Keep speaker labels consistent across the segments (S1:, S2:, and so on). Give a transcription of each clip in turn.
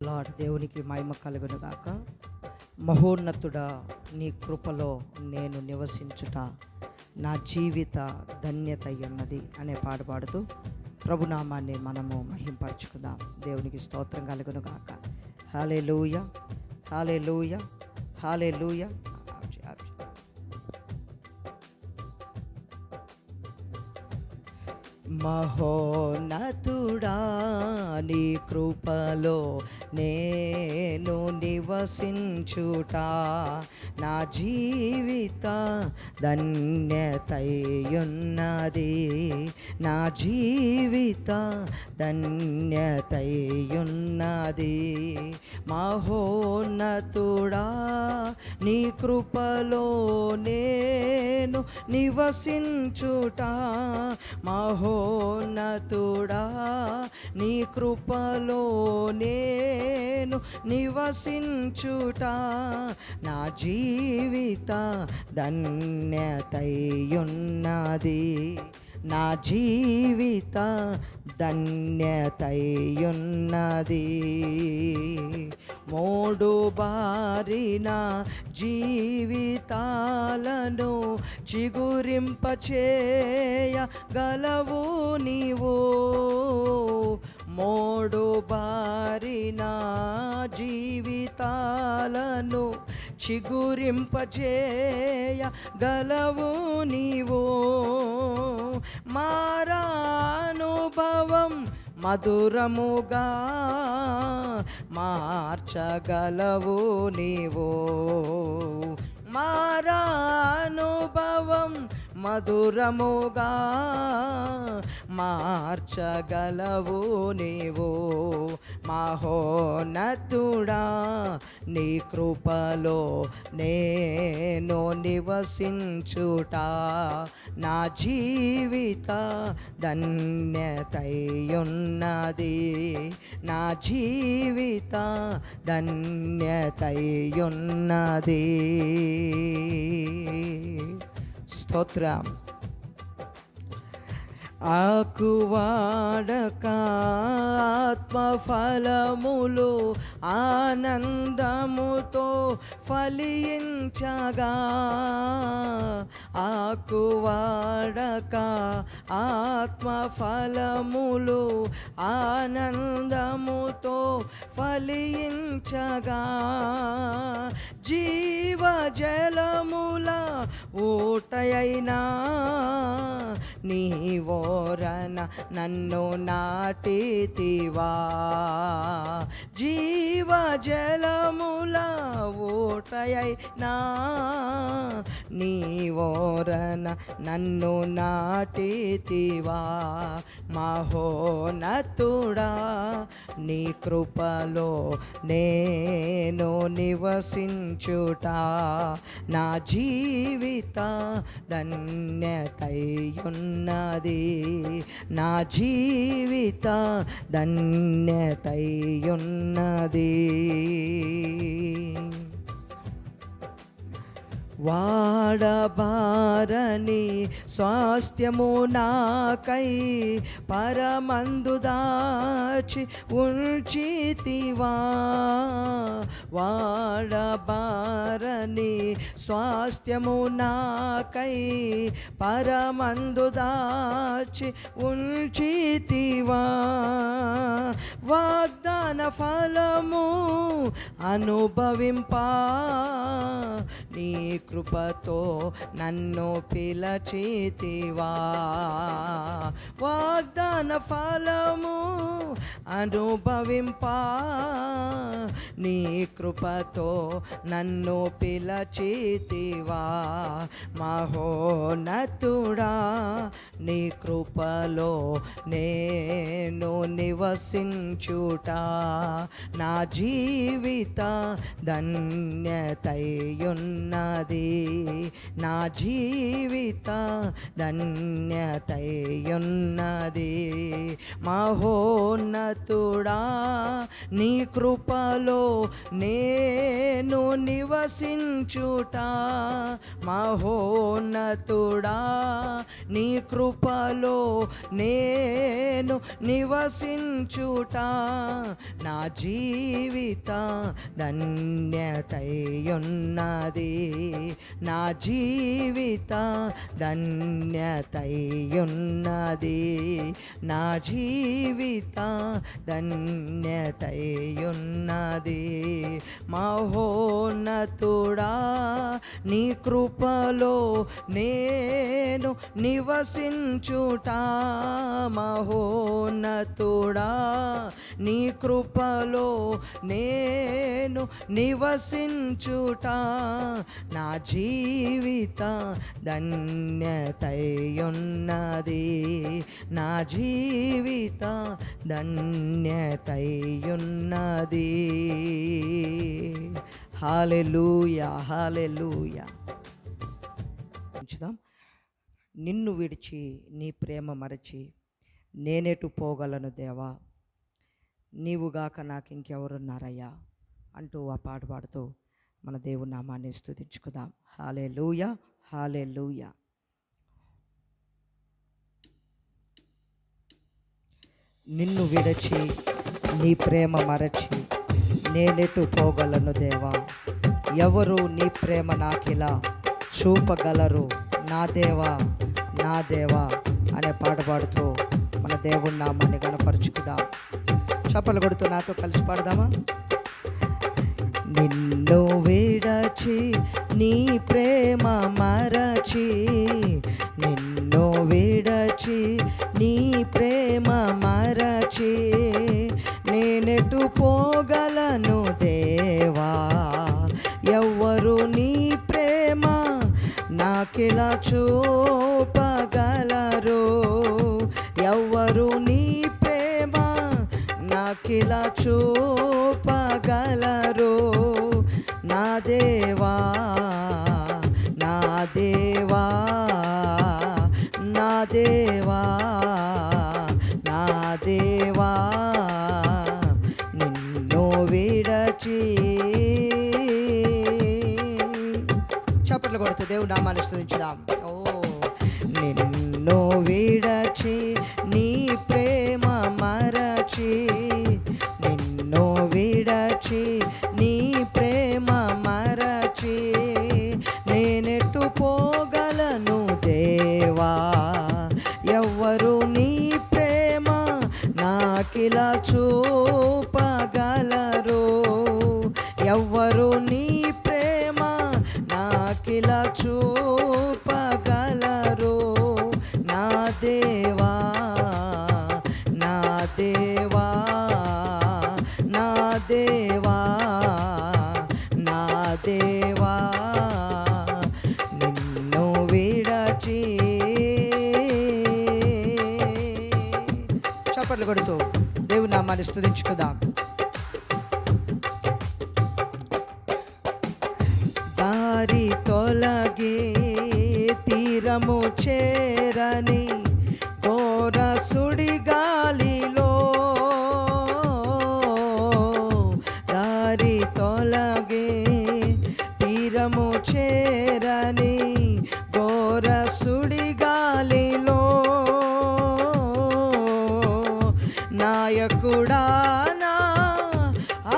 S1: Lord దేవునికి మహిమ కలుగును గాక. మహోన్నతుడా, నీ కృపలో నేను నివసించుట నా జీవిత ధన్యత అయ్యున్నది అనే పాట పాడుతూ ప్రభునామాన్ని మనము మహింపరచుకుందాం. దేవునికి స్తోత్రం కలుగును గాక. హల్లెలూయా, హల్లెలూయా, హల్లెలూయా. మహోన్నతుడా, నీ కృపలో నేను నివసించుట నా జీవిత ధన్యతయున్నది, నా జీవిత ధన్యతయున్నది. మహోన్నతుడా, నీ కృపలో నేను నివసించుట మహోన్నతుడా, నీ కృపలో నేను నివసించుట నా జీవిత ధన్యతయున్నది, నా జీవిత ధన్యతయున్నది. మోడు బారిన జీవితాలను చిగురింపచేయగలవు నీవు, మోడు బారిన జీవితాలను చిగురింపచేయగలవు నీవు. మారానుభవం మధురముగా మార్చగలవు నీవు, మారానుభవం మధురముగా మార్చగలవు నీవు. మహోన్నతుడా, నీ కృపలో నేను నివసించుట నా జీవిత ధన్యతయున్నది, నా జీవిత ధన్యతయున్నది. స్తోత్రం. ఆకువాడక ఆత్మఫలములు ఆనందముతో ఫలించగా, ఆకువాడక ఆత్మఫలములు ఆనందముతో ఫలించగా, జీవజలముల ఊటయైనా నీ ఓరన నన్ను నాటితివా, జీవజలముల ఊటయైనా నీ ఓరన నన్ను నాటితివా. మహోన్నతుడా, నీ కృపలో నేను నివసించుట నా జీవిత ధన్యతయున్నది, నా జీవిత ధన్యతయున్నది. వాడబారని స్వాస్థ్యము నాకై పరమందు దాచి ఉంచితివా, వాడబారని స్వాస్థ్యము నాకై పరమందు దాచి ఉంచితివా. వాగ్దాన ఫలము అనుభవింపా నీ కృపతో నన్ను పిలచితివా, వాగ్దాన ఫలము అనుభవింపా నీ కృపతో నన్ను పిలచితివా. మహోన్నతుడా, నీ కృపలో నేను నివసించుట నా జీవిత ధన్యతయున్నది, నా జీవిత ధన్యతయున్నది. మహోన్నతుడా, నీ కృపలో నేను నివసించుట, మహోన్నతుడా నీ కృపలో నేను నివసించుట, నా జీవిత ధన్యతయున్నది, నా జీవిత ధన్యతయున్నది, నా జీవిత ధన్యతయున్నది. మహోన్నతుడా నీ కృపలో నేను నివసించుట, మహోన్నతుడా నీ కృపలో నేను నివసించుట, నా జీవిత ధన్యతయున్నది, నా జీవిత ధన్యతయున్నది. హల్లెలూయా, హల్లెలూయా. ఉంచుదాం. నిన్ను విడిచి నీ ప్రేమ మరచి నేనెటు పోగలను దేవా, నీవుగాక నాకు ఇంకెవరున్నారయ్యా అంటూ ఆ పాట పాడుతూ మన దేవుని నామాన్ని స్తుతించుకుందాం. హల్లెలూయా, హల్లెలూయా. నిన్ను విడచి నీ ప్రేమ మరచి నేనెటు పోగలను దేవా, ఎవరు నీ ప్రేమ నాకిలా చూపగలరు, నా దేవా నా దేవా అనే పాట పాడుతూ మన దేవుని నామాన్ని గణపరుచుకుందాం. చప్పలు కొడుతూ నాతో కలిసి పాడదామా? నిన్ను విడచి నీ ప్రేమ మరచి, నిన్ను విడచి నీ ప్రేమ మరచి నేనెటు పోగలను దేవా, ఎవ్వరు నీ ప్రేమ నాకిలా చూపగలరు, ఎవ్వరు నీ ప్రేమ నాకిలా చూపగలరు, నా దేవా నా దేవా నా దేవా నా దేవా, నిన్ను విడచి. చప్పట్లు కొడుతూ దేవుడు నామాన్ని స్తుతించుదాం. ఓ నిన్ను విడచి నీ ప్రేమ మరచి, నిన్ను విడచి నీ ప్రేమ మరచి నేనెటు పోగలను దేవా, ఎవ్వరు నీ ప్రేమ నాకిలా చూపగలరు, ఎవ్వరు నీ ప్రేమ నాకిలా చూపగలరు, నా దేవా నా దేవా నా దేవా నా దేవా, నిన్ను విడచి. చప్పట్లు కొడుతూ దేవుని నామాన్ని స్తుతించుకుందాం. దారి తొలగి తీరము చేరని ఘోర సుడిగాలిలో, దారి తొలగి తీరము చేరని ఘోర సుడిగాలిలో, నాయకుడా నా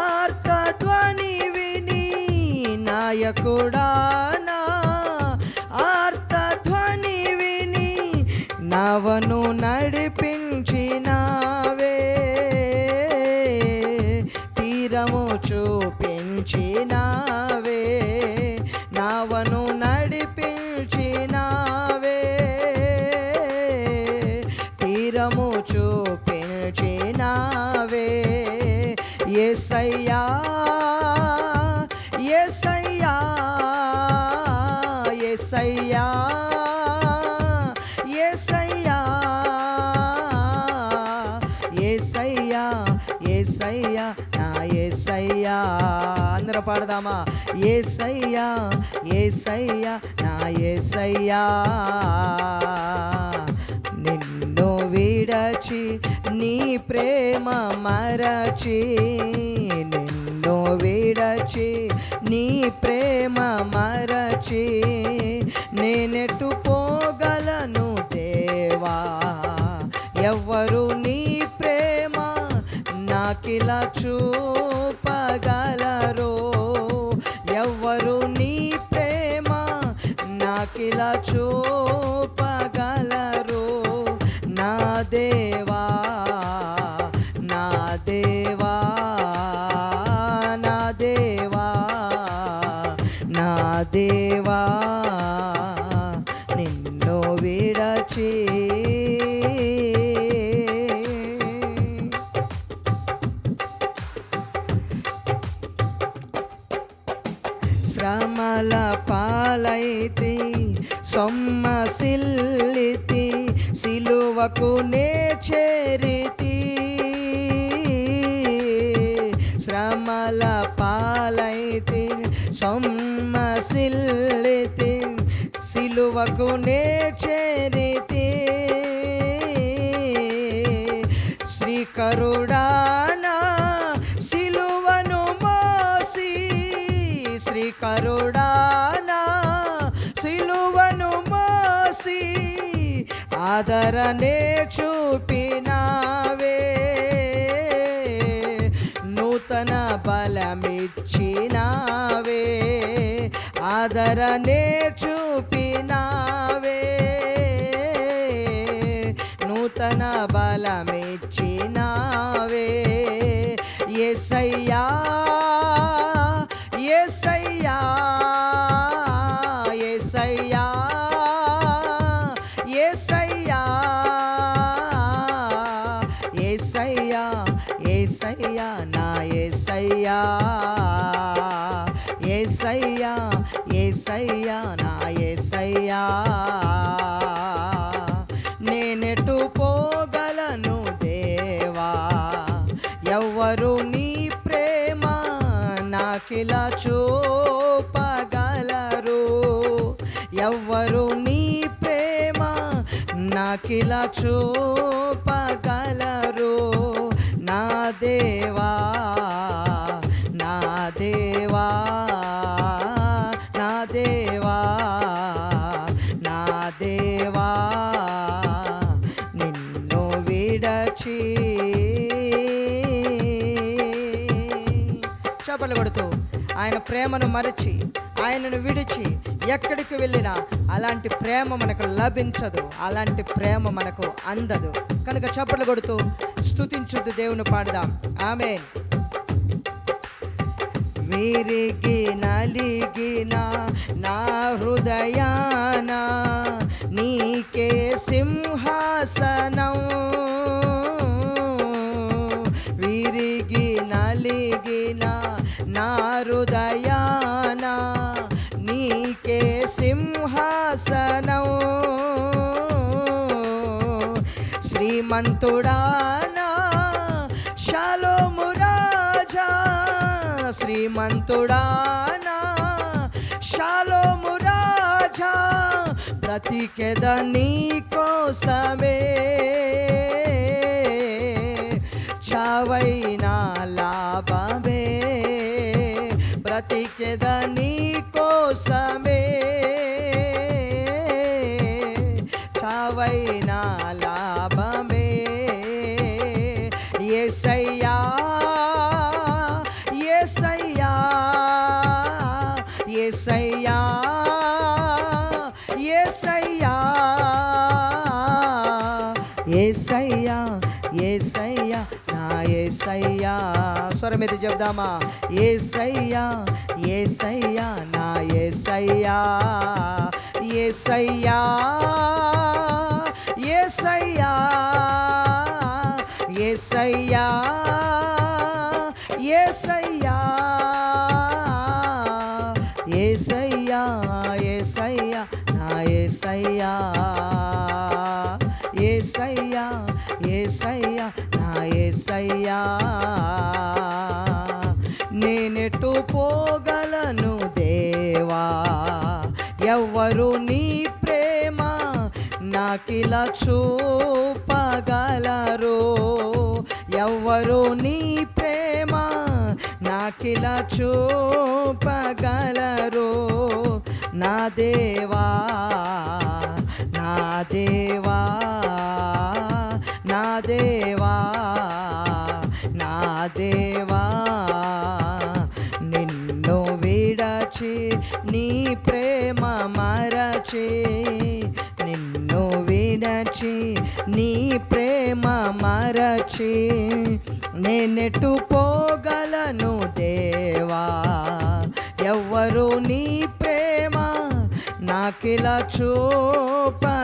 S1: ఆర్తధ్వని విని, నాయకుడా నా ఆర్తధ్వని విని నవను నడిపించినావే, తీరము చూపించినావే, నవను నడిపించినావే, తీరము చూపించినావే, యేసయ్యా యేసయ్యా యేసయ్యా యేసయ్యా యేసయ్యా యేసయ్యా నా యేసయ్యా. అందరూ పాడదామా? యేసయ్యా యేసయ్యా నా యేసయ్యా, నిన్ను విడచి నీ ప్రేమ మరచి, నిన్ను నీ ప్రేమ మరచి నేనెటు పోగలను దేవా? ఎవ్వరు నీ ప్రేమ నాకిలా చూపగలరు? ఎవ్వరు నీ ప్రేమ నాకిలా చూపగలరు? నా దేవా, నా దేవా, నా దేవా, నా దేవా, నిన్ను విడచి శ్రమల పాలైతి సొమ్మసిల్లితి, సిలువకు నే చేరితి. శ్రమల పాలైతి సొమ్మసిల్లితి, సిలువకు నే చేరితి. శ్రీకరుడానా సిలువను మోసి, శ్రీకరుడానా సిలువను మోసి ఆదరణే చూపినావే. నూతన బలమిచ్చినావే, ఆదరణే చూపినావే. నూతన బలమిచ్చినావే. యేసయ్యా, యేసయ్యా, యేసయ్యా, యేసయ్యా, యేసయ్యా, యేసయ్యా, నా యేసయ్యా, యేసయ్యా, యేసయ్యా, నా యేసయ్యా. నేనెటు పోగలను దేవా? ఎవ్వరు నీ ప్రేమ నాకిలా చూపగలరు? ఎవ్వరు నీ ప్రేమ నాకిలా చూపగలరు? నా దేవా, నా దేవా, నా దేవా, నా దేవా, నిన్ను విడచి. చప్పట్లు కొడుతూ ఆయన ప్రేమను మరచి ఆయనను విడిచి ఎక్కడికి వెళ్ళినా అలాంటి ప్రేమ మనకు లభించదు, అలాంటి ప్రేమ మనకు అందదు. కనుక చప్పట్లు కొడుతూ స్తుతించుద్దు దేవుని పాడదాం. ఆమేన్. విరిగి నలిగిన నా హృదయాన నీకే సింహాసనం. విరిగి నలిగిన నా హృదయాన నీకే సింహాసనం. శ్రీమంతుడానా షాలోము రాజా, శ్రీమంతుడానా షాలోము రాజా, బ్రతికెద నీ కోసమే. చావైనా లాభమే, బ్రతికెద నీ కోసమే. చావైనా లాభమే. యేసయ్యా, యేసయ్యా, యేసయ్యా, యేసయ్యా, యేసయ్యా, యేసయ్యా, నా యేసయ్యా. స్వరమిది చెప్దామా? యేసయ్యా, యేసయ్యా, నా యేసయ్యా, యేసయ్యా, యేసయ్యా, యేసయ్యా, యేసయ్యా, యేసయ్యా, యేసయ్యా, నా యేసయ్యా, యేసయ్యా, యేసయ్యా, నా యేసయ్యా. నేనెటు పోగలను దేవా? ఎవ్వరు నీ ప్రేమ నాకిలా చూపగలరు? ఎవ్వరు నీ ప్రేమ నాకిలా చూపగలరు. నా దేవా, నా దేవా, నా దేవా, నా దేవా, నిన్ను విడచి నీ ప్రేమ మరచి, నిన్ను విడచి నీ ప్రేమ మరచి, నేనెటు పోగలను దేవా? ఎవ్వరు నీ ప్రేమ నాకిలా చూపగలరు?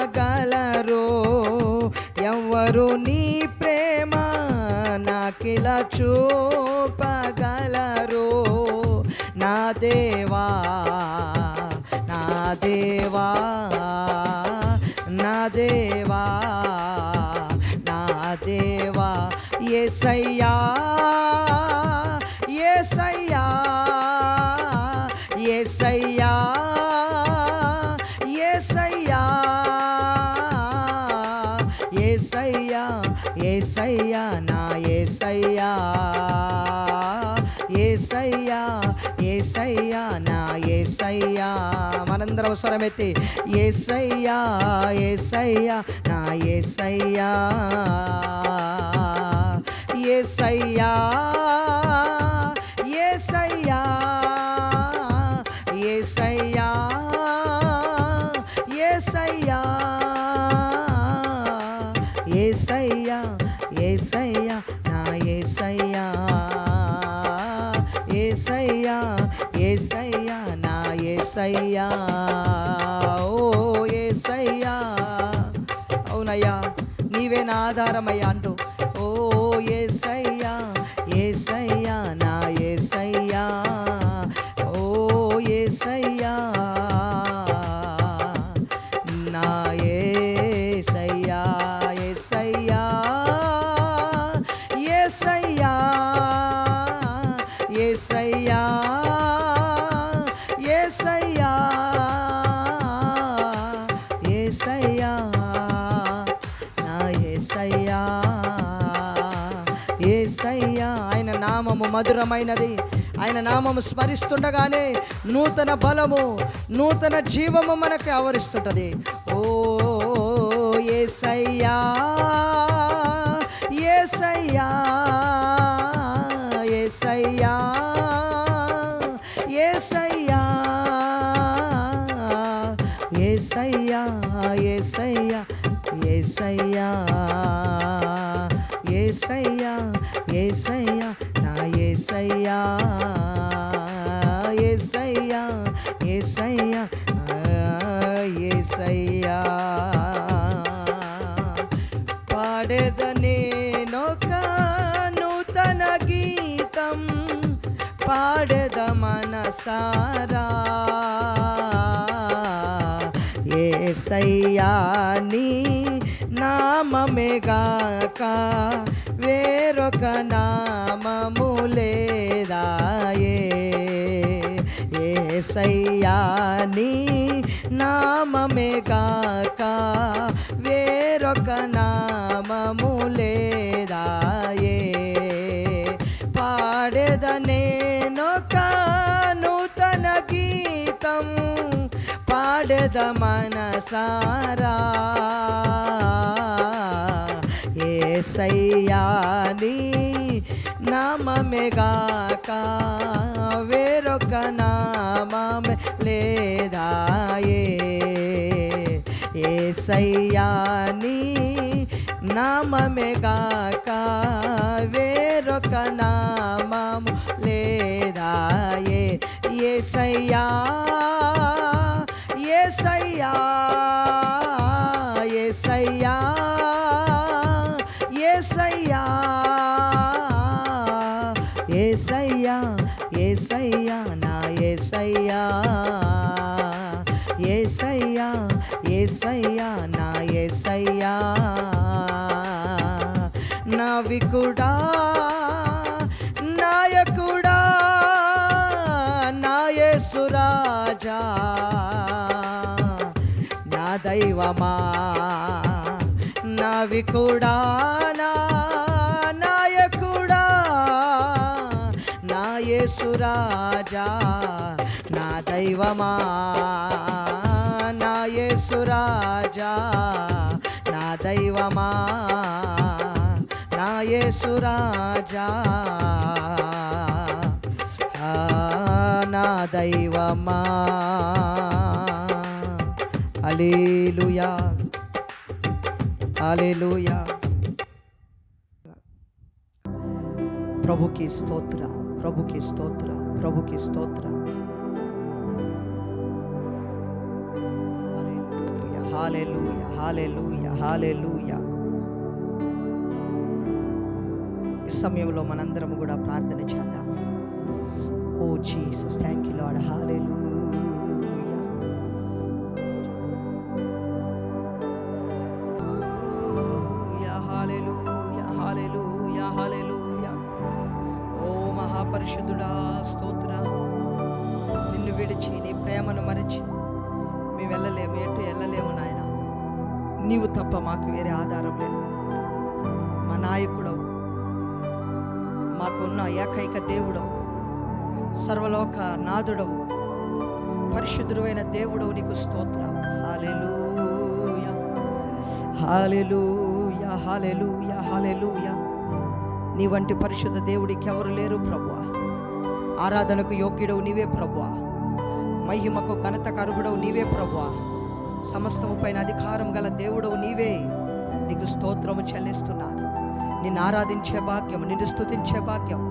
S1: ఎవ్వరు నీ ప్రేమ నాకిలా చూపగలరు? నా దేవా, నా దేవా, నా దేవా, నా దేవా, యేసయ్యా, యేసయ్యా, యేసయ్యా, యేసయ్యా, యేసయ్యా, యేసయ్యా, నా యేసయ్యా, యేసయ్యా, యేసయ్యా, నా యేసయ్యా. మనందరం స్వరమెత్తి యేసయ్యా, యేసయ్యా, నా యేసయ్యా, యేసయ్యా, యేసయ్యా, యేసయ్యా, యేసయ్యా, యేసయ్యా, యేసయ్యా, నా యేసయ్యా, యేసయ్యా, యేసయ్యా, నా యేసయ్యా. ఓ యేసయ్యా, అవునయ్యా, నీవే నా ఆధారమయ్యా అంటూ, ఓ యేసయ్యా, యేసయ్యా, నా యేసయ్యా, ఓ యేసయ్యా, నా యేసయ్యా, యేసయ్యా, యేసయ్యా, యేసయ్యా, యేసయ్యా, యేసయ్యా, నా యేసయ్యా, యేసయ్యా. ఆయన నామము మధురమైనది. ఆయన నామము స్మరిస్తుండగానే నూతన బలము, నూతన జీవము మనకు ఆవరిస్తుంటది. ఓ యేసయ్యా, యేసయ్యా, యేసయ్యా, యేసయ్యా, యేసయ్యా, యేసయ్యా, యేసయ్యా, యేసయ్యా, యేసయ్యా, నా యేసయ్యా, యేసయ్యా, యేసయ్యా, యేసయ్యా. పాడేద నేనొక నూతన గీతం, పాడేద మనసారా, యేసయ్యా నీ నామమే గాక వేరొక నామము లేదాయే. యేసయ్యా నీ నామమే గాక వేరొక నామము లేదాయే. పాడేద నేనొక నూతన గీతం, పాడేద మనసారా, యేసయ్యా నీ నామమే గాక వేరొక నామమే లేదాయే. యేసయ్యా నీ నామమే గాక వేరొక నామము లేదాయే. యేసయ్యా, యేసయ్యా, యేసయ్యా, యేసయ్యా, యేసయ్యా, యేసయ్యా, నా యేసయ్యా, యేసయ్యా, యేసయ్యా, నా యేసయ్యా. నావికుడా, నాయకుడా, నా యేసు రాజా, నా దైవమా, నావికుడా, నా నాయకుడా, నా యేసు యేసురాజా నా దైవమా, నా యేసురాజా నా దైవమా, నా యేసురాజా నా దైవమా. హల్లెలూయా హల్లెలూయా. ప్రభుకి స్తోత్ర, ప్రభుకి స్తోత్ర, ప్రభుకి స్తోత్ర. హల్లెలూయా హల్లెలూయా హల్లెలూయా. ఈ సమయంలో మనందరం కూడా ప్రార్థన చేద్దాం. ఓ Jesus, thank you lord. Hallelujah hallelujah hallelujah hallelujah. ఓ మహాపరిశుద్ధుడా స్తోత్ర. నిన్ను విడిచి నీ ప్రేమను మరిచి మేము వెళ్ళలేము, ఎటు వెళ్ళలేము నాయన. నీవు తప్ప మాకు వేరే ఆధారం లేదు. మా నాయకుడవు, మాకున్న ఏకైక దేవుడవు, సర్వలోక నాథుడవు, పరిశుద్ధుడైన దేవుడవు, నీకు స్తోత్ర. హల్లెలూయా హల్లెలూయా హల్లెలూయా హల్లెలూయా. నీ వంటి పరిశుద్ధ దేవుడికి ఎవరు లేరు ప్రభువా. ఆరాధనకు యోగ్యుడవు నీవే ప్రభువా. మహిమకు ఘనతకు అర్హుడవు నీవే ప్రభువా. సమస్తము పైన అధికారం గల దేవుడవు నీవే. నీకు స్తోత్రము చెల్లిస్తున్నాను. నిన్ను ఆరాధించే భాగ్యం, నిన్ను స్తుతించే భాగ్యం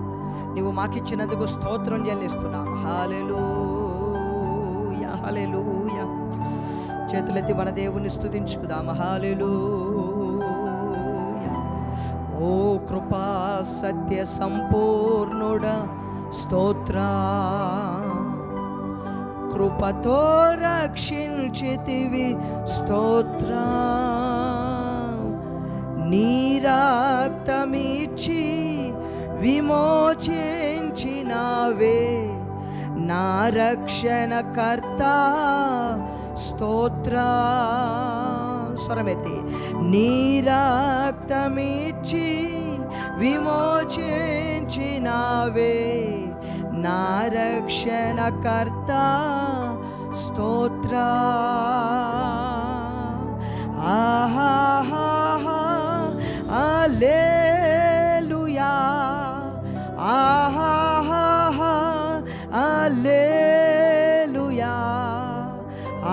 S1: నీవు మాకిచ్చినందుకు స్తోత్రం చెల్లిస్తున్నాను. హల్లెలూయా హల్లెలూయా. చేతులెత్తి మన దేవుని స్తుతించుకుందాం. హల్లెలూయా. ఓ కృపా సత్య సంపూర్ణుడా స్తోత్ర. కృపతో రక్షించితివి స్తోత్ర. నీ రక్తమిచ్చి విమోచించినావే నా రక్షణకర్త స్తోత్ర. స్వరమెత్తి. నీ రక్తమిచ్చి విమోచించినావే నా రక్షణకర్త స్తోత్ర. ఆహా హల్లెలూయా ఆహా హల్లెలూయా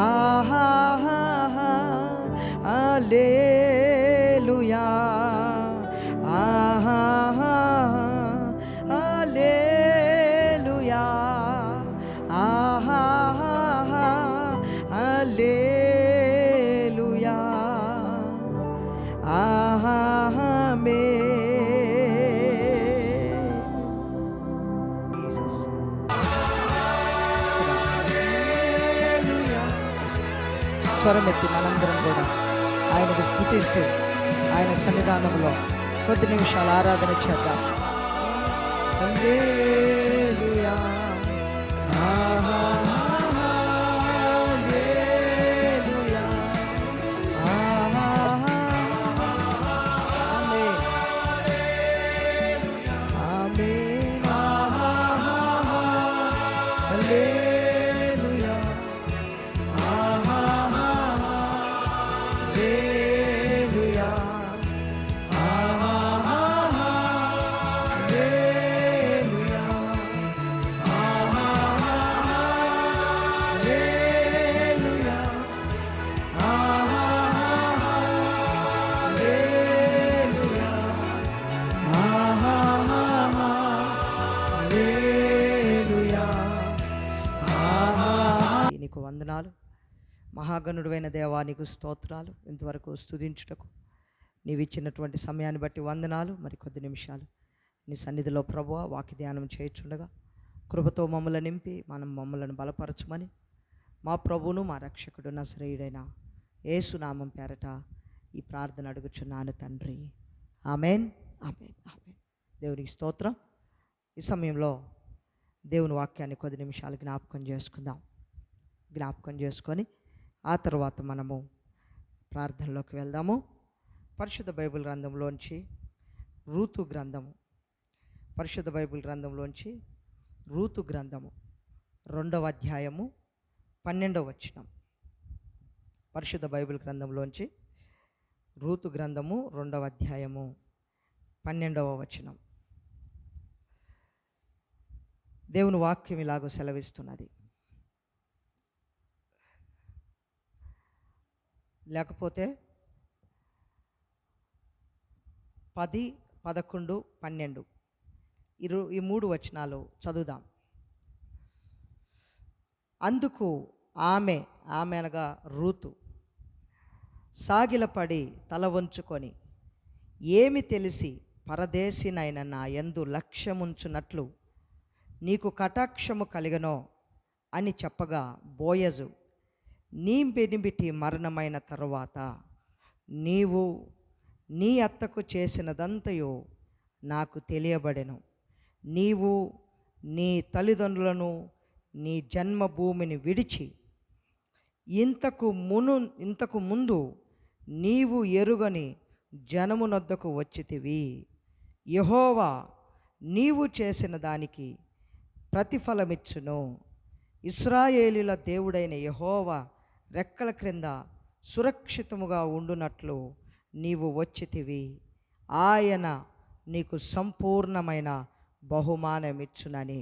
S1: ఆహా హల్లెలూయా ఆహా హల్లెలూయా ఆహా హల్లెలూయా ఆహా. స్వరమెత్తి మనందరం కూడా ఆయనకు స్తుతిస్తూ ఆయన సన్నిధానంలో కొద్ది నిమిషాలు ఆరాధన చేద్దాం. హల్లెలూయా ఆహా హల్లెలూయా ఆహా ఆమేన్ ఆమేన్ ఆహా హల్లెలూయా ఆహా హల్లెలూయా ఆహా హల్లెలూయా ఆహా హల్లెలూయా ఆహా హల్లెలూయా ఆహా హల్లెలూయా ఆహా. నీకు వందనాలు మహాగణుడైన దేవా, నీకు స్తోత్రాలు. ఇంతవరకు స్తుతించుటకు నీవిచ్చినటువంటి సమయాన్ని బట్టి వందనాలు. మరి కొద్ది నిమిషాలు నీ సన్నిధిలో ప్రభువా వాక్య ధ్యానం చేయుచుండగా కృపతో మమ్మల్ని నింపి మమ్మలను బలపరచమని మా ప్రభువును మా రక్షకుడు నజరేయుడైన యేసు నామం పేరట ఈ ప్రార్థన అడుగుచున్నాను తండ్రి. ఆమేన్ ఆమేన్ ఆమేన్. దేవునికి స్తోత్రం. ఈ సమయంలో దేవుని వాక్యాన్ని కొద్ది నిమిషాలు జ్ఞాపకం చేసుకొని ఆ తర్వాత మనము ప్రార్థనలోకి వెళ్దాము. పరిశుద్ధ బైబిల్ గ్రంథంలోంచి రూతు గ్రంథము 2వ అధ్యాయము 12వ వచనం. పరిశుద్ధ బైబిల్ గ్రంథంలోంచి రూతు గ్రంథము 2వ అధ్యాయము 12వ వచనం. దేవుని వాక్యం ఇలాగో సెలవిస్తున్నది. లేకపోతే 10, 11, 12 ఈ 3 వచనాలు చదువుదాం. అందుకు ఆమె అనగా రూతు సాగిలపడి తల వంచుకొని, ఏమి తెలిసి పరదేశినైన నా యందు లక్ష్యముంచునట్లు నీకు కటాక్షము కలిగనో అని చెప్పగా, బోయజు, నీ బెనిబిటి మరణమైన తరువాత నీవు నీ అత్తకు చేసినదంతయో నాకు తెలియబడెను. నీవు నీ తల్లిదండ్రులను నీ జన్మభూమిని విడిచి ఇంతకు ముందు నీవు ఎరుగని జనమునొద్దకు వచ్చితివి. యెహోవా నీవు చేసిన దానికి ప్రతిఫలమిచ్చును. ఇశ్రాయేలీల దేవుడైన యెహోవా రెక్కల క్రింద సురక్షితముగా ఉండునట్లు నీవు వచ్చితివి. ఆయన నీకు సంపూర్ణమైన బహుమానమిచ్చునని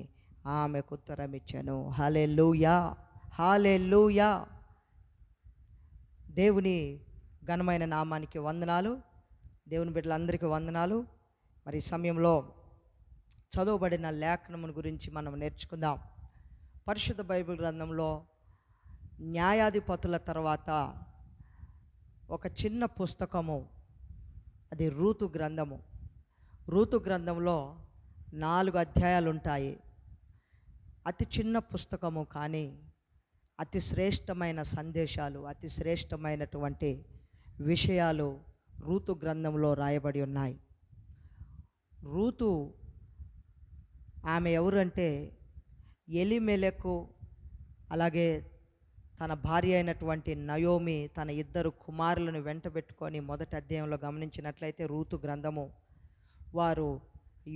S1: ఆమెకు ఉత్తరమిచ్చాను. హల్లెలూయా, హల్లెలూయా. దేవుని ఘనమైన నామానికి వందనాలు. దేవుని బిడ్డలందరికీ వందనాలు. మరి ఈ సమయంలో చదవబడిన లేఖనమును గురించి మనం నేర్చుకుందాం. పరిశుద్ధ బైబిల్ గ్రంథంలో న్యాయాధిపతుల తర్వాత ఒక చిన్న పుస్తకము, అది రూతు గ్రంథము. రూతు గ్రంథంలో 4 అధ్యాయాలు ఉంటాయి. అతి చిన్న పుస్తకము, కానీ అతి శ్రేష్టమైన సందేశాలు, అతి శ్రేష్టమైనటువంటి విషయాలు రూతు గ్రంథంలో రాయబడి ఉన్నాయి. రూతు ఆమె ఎవరు అంటే, ఎలీమెలెకు అలాగే తన భార్య అయినటువంటి నయోమి తన 2 కుమారులను వెంటబెట్టుకొని మొదటి అధ్యాయంలో గమనించినట్లయితే రూతు గ్రంథము, వారు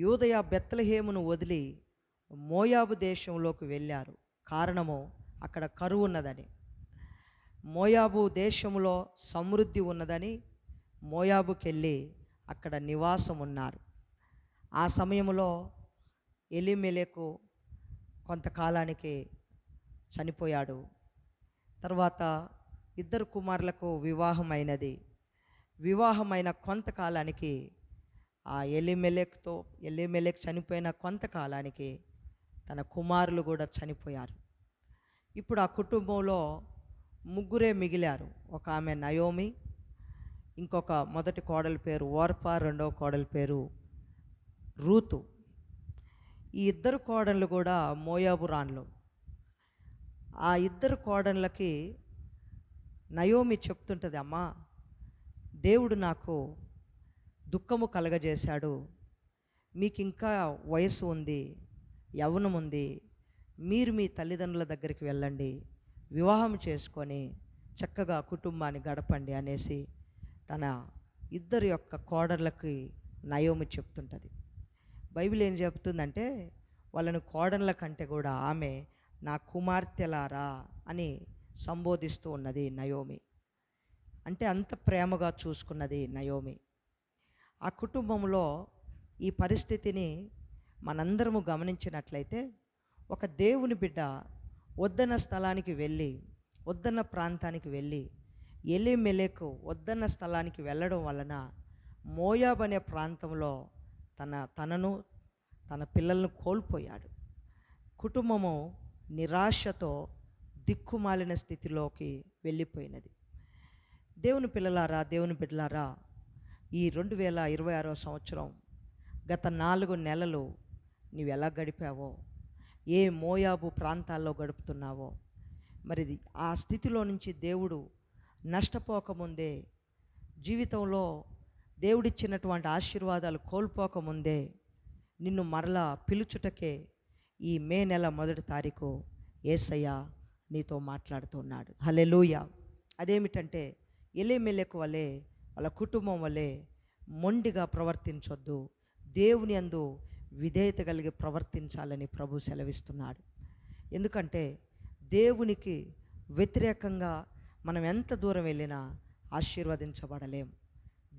S1: యూదయ బెత్లెహేమును వదిలి మోయాబు దేశంలోకి వెళ్ళారు. కారణము అక్కడ కరువు ఉన్నదని, మోయాబు దేశంలో సమృద్ధి ఉన్నదని మోయాబుకి వెళ్ళి అక్కడ నివాసం ఉన్నారు. ఆ సమయంలో ఎలీమెలెకు కొంతకాలానికి చనిపోయాడు. తర్వాత 2 కుమారులకు వివాహమైనది. వివాహమైన కొంతకాలానికి ఆ ఎలీమెలెక్ చనిపోయిన కొంతకాలానికి తన కుమారులు కూడా చనిపోయారు. ఇప్పుడు ఆ కుటుంబంలో 3 మిగిలారు. ఒక ఆమె నయోమి, ఇంకొక మొదటి కోడలి పేరు ఓర్పా, రెండవ కోడలి పేరు రూతు. ఈ 2 కోడళ్ళు కూడా మోయాబు రాణులు. ఆ 2 కోడళ్ళకి నయోమి చెప్తుంటుంది, అమ్మా, దేవుడు నాకు దుఃఖము కలగజేశాడు. మీకు ఇంకా వయసు ఉంది, యవ్వనం ఉంది, మీరు మీ తల్లిదండ్రుల దగ్గరికి వెళ్ళండి, వివాహం చేసుకొని చక్కగా కుటుంబాన్ని గడపండి అనేసి తన 2 యొక్క కోడళ్ళకి నయోమి చెప్తుంటుంది. బైబిల్ ఏం చెప్తుందంటే, వాళ్ళని కోడళ్ళ కంటే కూడా ఆమె నా కుమార్తెలారా అని సంబోధిస్తూ ఉన్నది నయోమి. అంటే అంత ప్రేమగా చూసుకున్నది నయోమి. ఆ కుటుంబంలో ఈ పరిస్థితిని మనందరము గమనించినట్లయితే, ఒక దేవుని బిడ్డ వద్దన్న స్థలానికి వెళ్ళి, వద్దన్న ప్రాంతానికి వెళ్ళి, ఎలీమెలెకు వద్దన్న స్థలానికి వెళ్ళడం వలన మోయాబ్ అనే ప్రాంతంలో తనను తన పిల్లలను కోల్పోయాడు. కుటుంబము నిరాశతో దిక్కుమాలిన స్థితిలోకి వెళ్ళిపోయినది. దేవుని పిల్లలారా, దేవుని బిడ్డలారా, ఈ 2026వ సంవత్సరం గత 4 నెలలు నీవు ఎలా గడిపావో, ఏ మోయాబు ప్రాంతాల్లో గడుపుతున్నావో, మరి ఆ స్థితిలో నుంచి దేవుడు నష్టపోకముందే, జీవితంలో దేవుడిచ్చినటువంటి ఆశీర్వాదాలు కోల్పోకముందే నిన్ను మరలా పిలుచుటకే ఈ మే నెల 1వ తారీఖు యేసయ్య నీతో మాట్లాడుతున్నాడు. హల్లెలూయా. అదేమిటంటే, ఎలీమెలెకు వలె, వాళ్ళ కుటుంబం వలె మొండిగా ప్రవర్తించొద్దు. దేవుని యందు విధేయత కలిగి ప్రవర్తించాలని ప్రభు సెలవిస్తున్నాడు. ఎందుకంటే దేవునికి వ్యతిరేకంగా మనం ఎంత దూరం వెళ్ళినా ఆశీర్వదించబడలేం.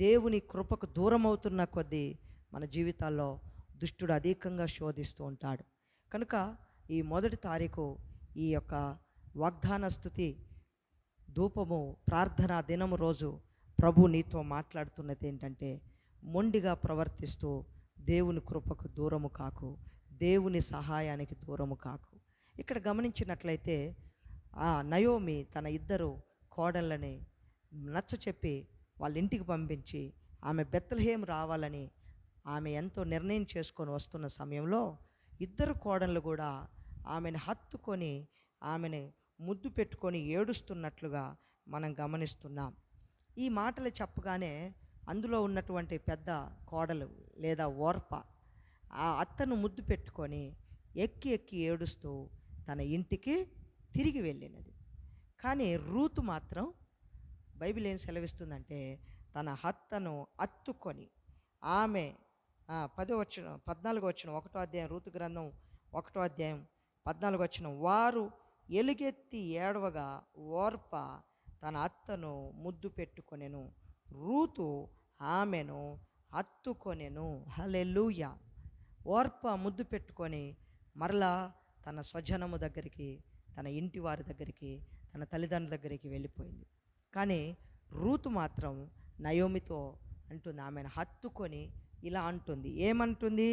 S1: దేవుని కృపకు దూరం అవుతున్న కొద్దీ మన జీవితాల్లో దుష్టుడు అధికంగా శోధిస్తూ ఉంటాడు. కనుక ఈ 1 తారీఖు ఈ యొక్క వాగ్దాన స్తుతి ధూపము ప్రార్థనా దినము రోజు ప్రభు నీతో మాట్లాడుతున్నది ఏంటంటే, మొండిగా ప్రవర్తిస్తూ దేవుని కృపకు దూరము కాకు, దేవుని సహాయానికి దూరము కాకు. ఇక్కడ గమనించినట్లయితే నయోమి తన 2 కోడళ్ళని నచ్చ చెప్పి వాళ్ళ ఇంటికి పంపించి ఆమె బెత్లెహేం రావాలని ఆమె ఎంతో నిర్ణయం చేసుకొని వస్తున్న సమయంలో 2 కోడళ్ళు కూడా ఆమెను హత్తుకొని ఆమెను ముద్దు పెట్టుకొని ఏడుస్తున్నట్లుగా మనం గమనిస్తున్నాం. ఈ మాటలు చెప్పగానే అందులో ఉన్నటువంటి పెద్ద కోడలు లేదా ఓర్ప ఆ అత్తను ముద్దు పెట్టుకొని ఎక్కి ఎక్కి ఏడుస్తూ తన ఇంటికి తిరిగి వెళ్ళినది. కానీ రూతు మాత్రం బైబిల్ ఏం సెలవిస్తుందంటే, తన అత్తను అత్తుకొని ఆమె 14 ఒకటో అధ్యాయం, రూతు గ్రంథం 1వ అధ్యాయం 14 వారు ఎలుగెత్తి ఏడవగా ఓర్ప తన అత్తను ముద్దు పెట్టుకొనెను, రూతు ఆమెను హత్తుకొనెను. హల్లెలూయా. ఓర్ప ముద్దు పెట్టుకొని మరలా తన స్వజనము దగ్గరికి, తన ఇంటి వారి దగ్గరికి, తన తల్లిదండ్రుల దగ్గరికి వెళ్ళిపోయింది. కానీ రూతు మాత్రం నయోమితో అంటుంది, ఆమెను హత్తుకొని ఇలా అంటుంది. ఏమంటుంది?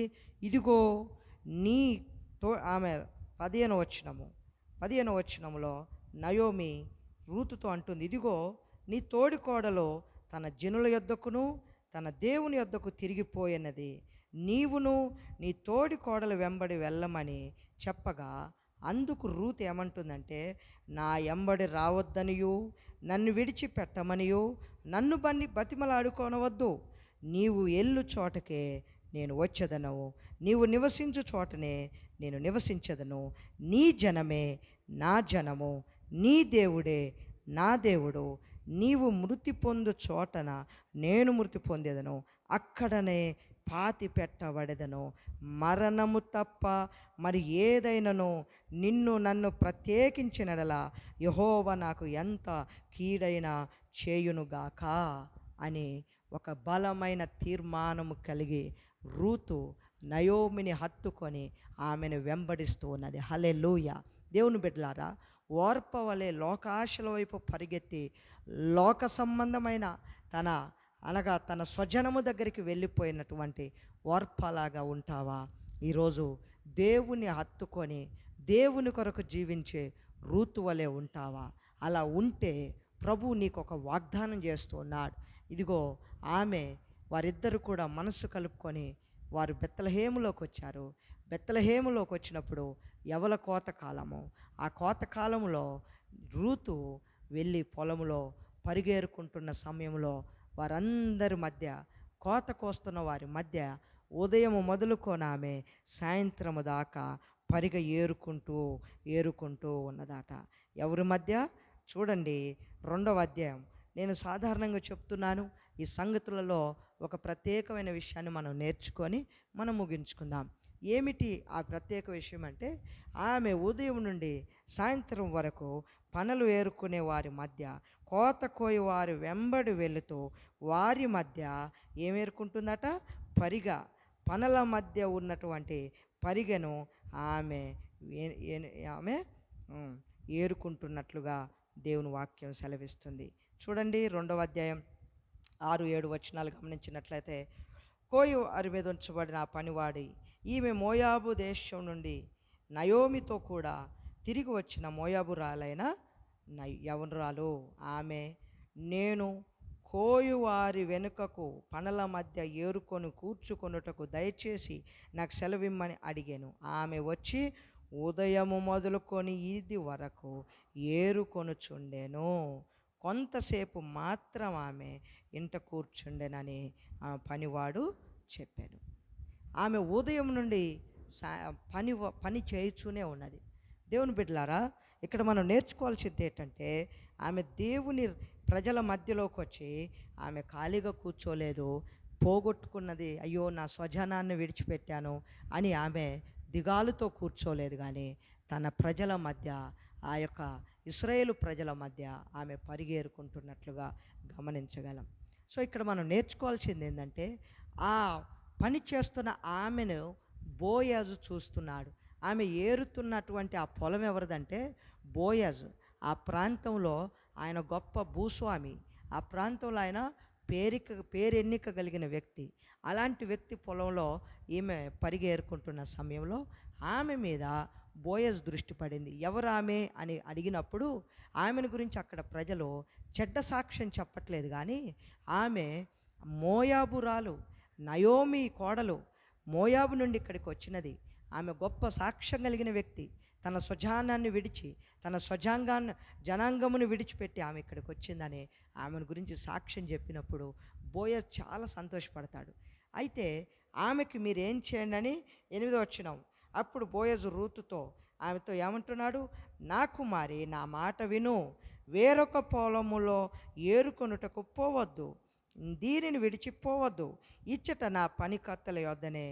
S1: ఇదిగో నీ ఆమె 15వ వచనములో నయోమి రూతుతో అంటుంది, ఇదిగో నీ తోడికోడలో తన జనుల యొద్దకును తన దేవుని యొద్దకు తిరిగిపోయినది, నీవును నీ తోడి కోడలు వెంబడి వెళ్ళమని చెప్పగా, అందుకు రూతు ఏమంటుందంటే, నా ఎంబడి రావద్దనియు నన్ను విడిచిపెట్టమనియు నన్ను బతిమలాడుకోనవద్దు, నీవు ఎల్లు చోటకే నేను వచ్చేదను, నీవు నివసించు చోటనే నేను నివసించదను, నీ జనమే నా జనము, నీ దేవుడే నా దేవుడు, నీవు మృతి పొందు చోటన నేను మృతి పొందేదను, అక్కడనే పాతి పెట్టబడెదను, మరణము తప్ప మరి ఏదైనాను నిన్ను నన్ను ప్రత్యేకించినడలా యెహోవా నాకు ఎంత కీడైనా చేయునుగాక అని ఒక బలమైన తీర్మానము కలిగి రూతు నయోమిని హత్తుకొని ఆమెను వెంబడిస్తూ ఉన్నది. హల్లెలూయా. దేవుని బిడ్డలారా, ఓర్ప వలె లోకాశల వైపు పరిగెత్తి లోక సంబంధమైన తన స్వజనము దగ్గరికి వెళ్ళిపోయినటువంటి ఓర్పలాగా ఉంటావా? ఈరోజు దేవుని హత్తుకొని దేవుని కొరకు జీవించే రూతు వలె ఉంటావా? అలా ఉంటే ప్రభు నీకు ఒక వాగ్దానం చేస్తూ ఉన్నాడు. ఇదిగో వారిద్దరు కూడా మనస్సు కలుపుకొని వారు బెత్లెహేములోకి వచ్చారు. బెత్లెహేములోకి వచ్చినప్పుడు యవల కోతకాలము. ఆ కోతకాలంలో రూతు వెళ్ళి పొలంలో పరిగేరుకుంటున్న సమయంలో వారందరి మధ్య, కోత కోస్తున్న వారి మధ్య ఉదయం మొదలుకొని ఆమె సాయంత్రము దాకా ఏరుకుంటూ ఉన్నదాట. ఎవరి మధ్య? చూడండి 2వ అధ్యాయం. నేను సాధారణంగా చెప్తున్నాను, ఈ సంగతులలో ఒక ప్రత్యేకమైన విషయాన్ని మనం నేర్చుకొని మనం ముగించుకుందాం. ఏమిటి ఆ ప్రత్యేక విషయం అంటే, ఆమె ఉదయం నుండి సాయంత్రం వరకు పనులు ఏరుకునే వారి మధ్య, కోత కోయి వారి వెంబడి వెళుతూ వారి మధ్య ఏమేరుకుంటుందట? పనుల మధ్య ఉన్నటువంటి పరిగెను ఆమె ఏరుకుంటున్నట్లుగా దేవుని వాక్యం సెలవిస్తుంది. చూడండి 2వ అధ్యాయం 6-7 వచనాలు గమనించినట్లయితే, కోయు అరి మీద ఉంచబడిన ఆ పనివాడి ఈమె మోయాబు దేశం నుండి నయోమితో కూడా తిరిగి వచ్చిన మోయాబురాలైన యవనురాలు ఆమె, నేను కోయు వారి వెనుకకు పనుల మధ్య ఏరుకొని కూర్చుకొనుటకు దయచేసి నాకు సెలవిమ్మని అడిగాను. ఆమె వచ్చి ఉదయము మొదలుకొని ఇది వరకు ఏరుకొనుచుండెను, కొంతసేపు మాత్రం ఆమె ఇంట కూర్చుండెనని ఆ పనివాడు చెప్పాను. ఆమె ఉదయం నుండి పని చేయుచూనే ఉన్నది. దేవుని బిడ్డలారా, ఇక్కడ మనం నేర్చుకోవాల్సింది ఏంటంటే, ఆమె దేవుని ప్రజల మధ్యలోకి వచ్చి ఆమె ఖాళీగా కూర్చోలేదు, పోగొట్టుకున్నది, అయ్యో నా స్వజనాన్ని విడిచిపెట్టాను అని ఆమె దిగాలుతో కూర్చోలేదు, కానీ తన ప్రజల మధ్య, ఆ యొక్క ఇశ్రాయేలు ప్రజల మధ్య ఆమె పరిగేరుకుంటున్నట్లుగా గమనించగలం. సో ఇక్కడ మనం నేర్చుకోవాల్సింది ఏంటంటే, ఆ పని చేస్తున్న ఆమెను బోయాజు చూస్తున్నాడు. ఆమె ఏరుతున్నటువంటి ఆ పొలం ఎవరిదంటే బోయాజు. ఆ ప్రాంతంలో ఆయన గొప్ప భూస్వామి. ఆ ప్రాంతంలో ఆయన పేరెన్నిక కలిగిన వ్యక్తి. అలాంటి వ్యక్తి పొలంలో ఈమె పరిగేరుకుంటున్న సమయంలో ఆమె మీద బోయజ్ దృష్టి పడింది. ఎవరు ఆమె అని అడిగినప్పుడు ఆమెను గురించి అక్కడ ప్రజలు చెడ్డ సాక్ష్యం చెప్పట్లేదు, కానీ ఆమె మోయాబురాలు, నయోమి కోడలు, మోయాబు నుండి ఇక్కడికి వచ్చినది. ఆమె గొప్ప సాక్ష్యం కలిగిన వ్యక్తి. తన స్వజానాన్ని విడిచి, తన జనాంగమును విడిచిపెట్టి ఆమె ఇక్కడికి వచ్చిందని ఆమెను గురించి సాక్ష్యం చెప్పినప్పుడు బోయజ్ చాలా సంతోషపడతాడు. అయితే ఆమెకి మీరేం చేయండి అని 8వ వచనం. అప్పుడు బోయజు రూతుతో, ఆమెతో ఏమంటున్నాడు, నా కుమారి, నా మాట విను, వేరొక పొలములో ఏరుకొనుటకు పోవద్దు, దీనిని విడిచిపోవద్దు, ఇచ్చట నా పనికత్తెల యొద్దనే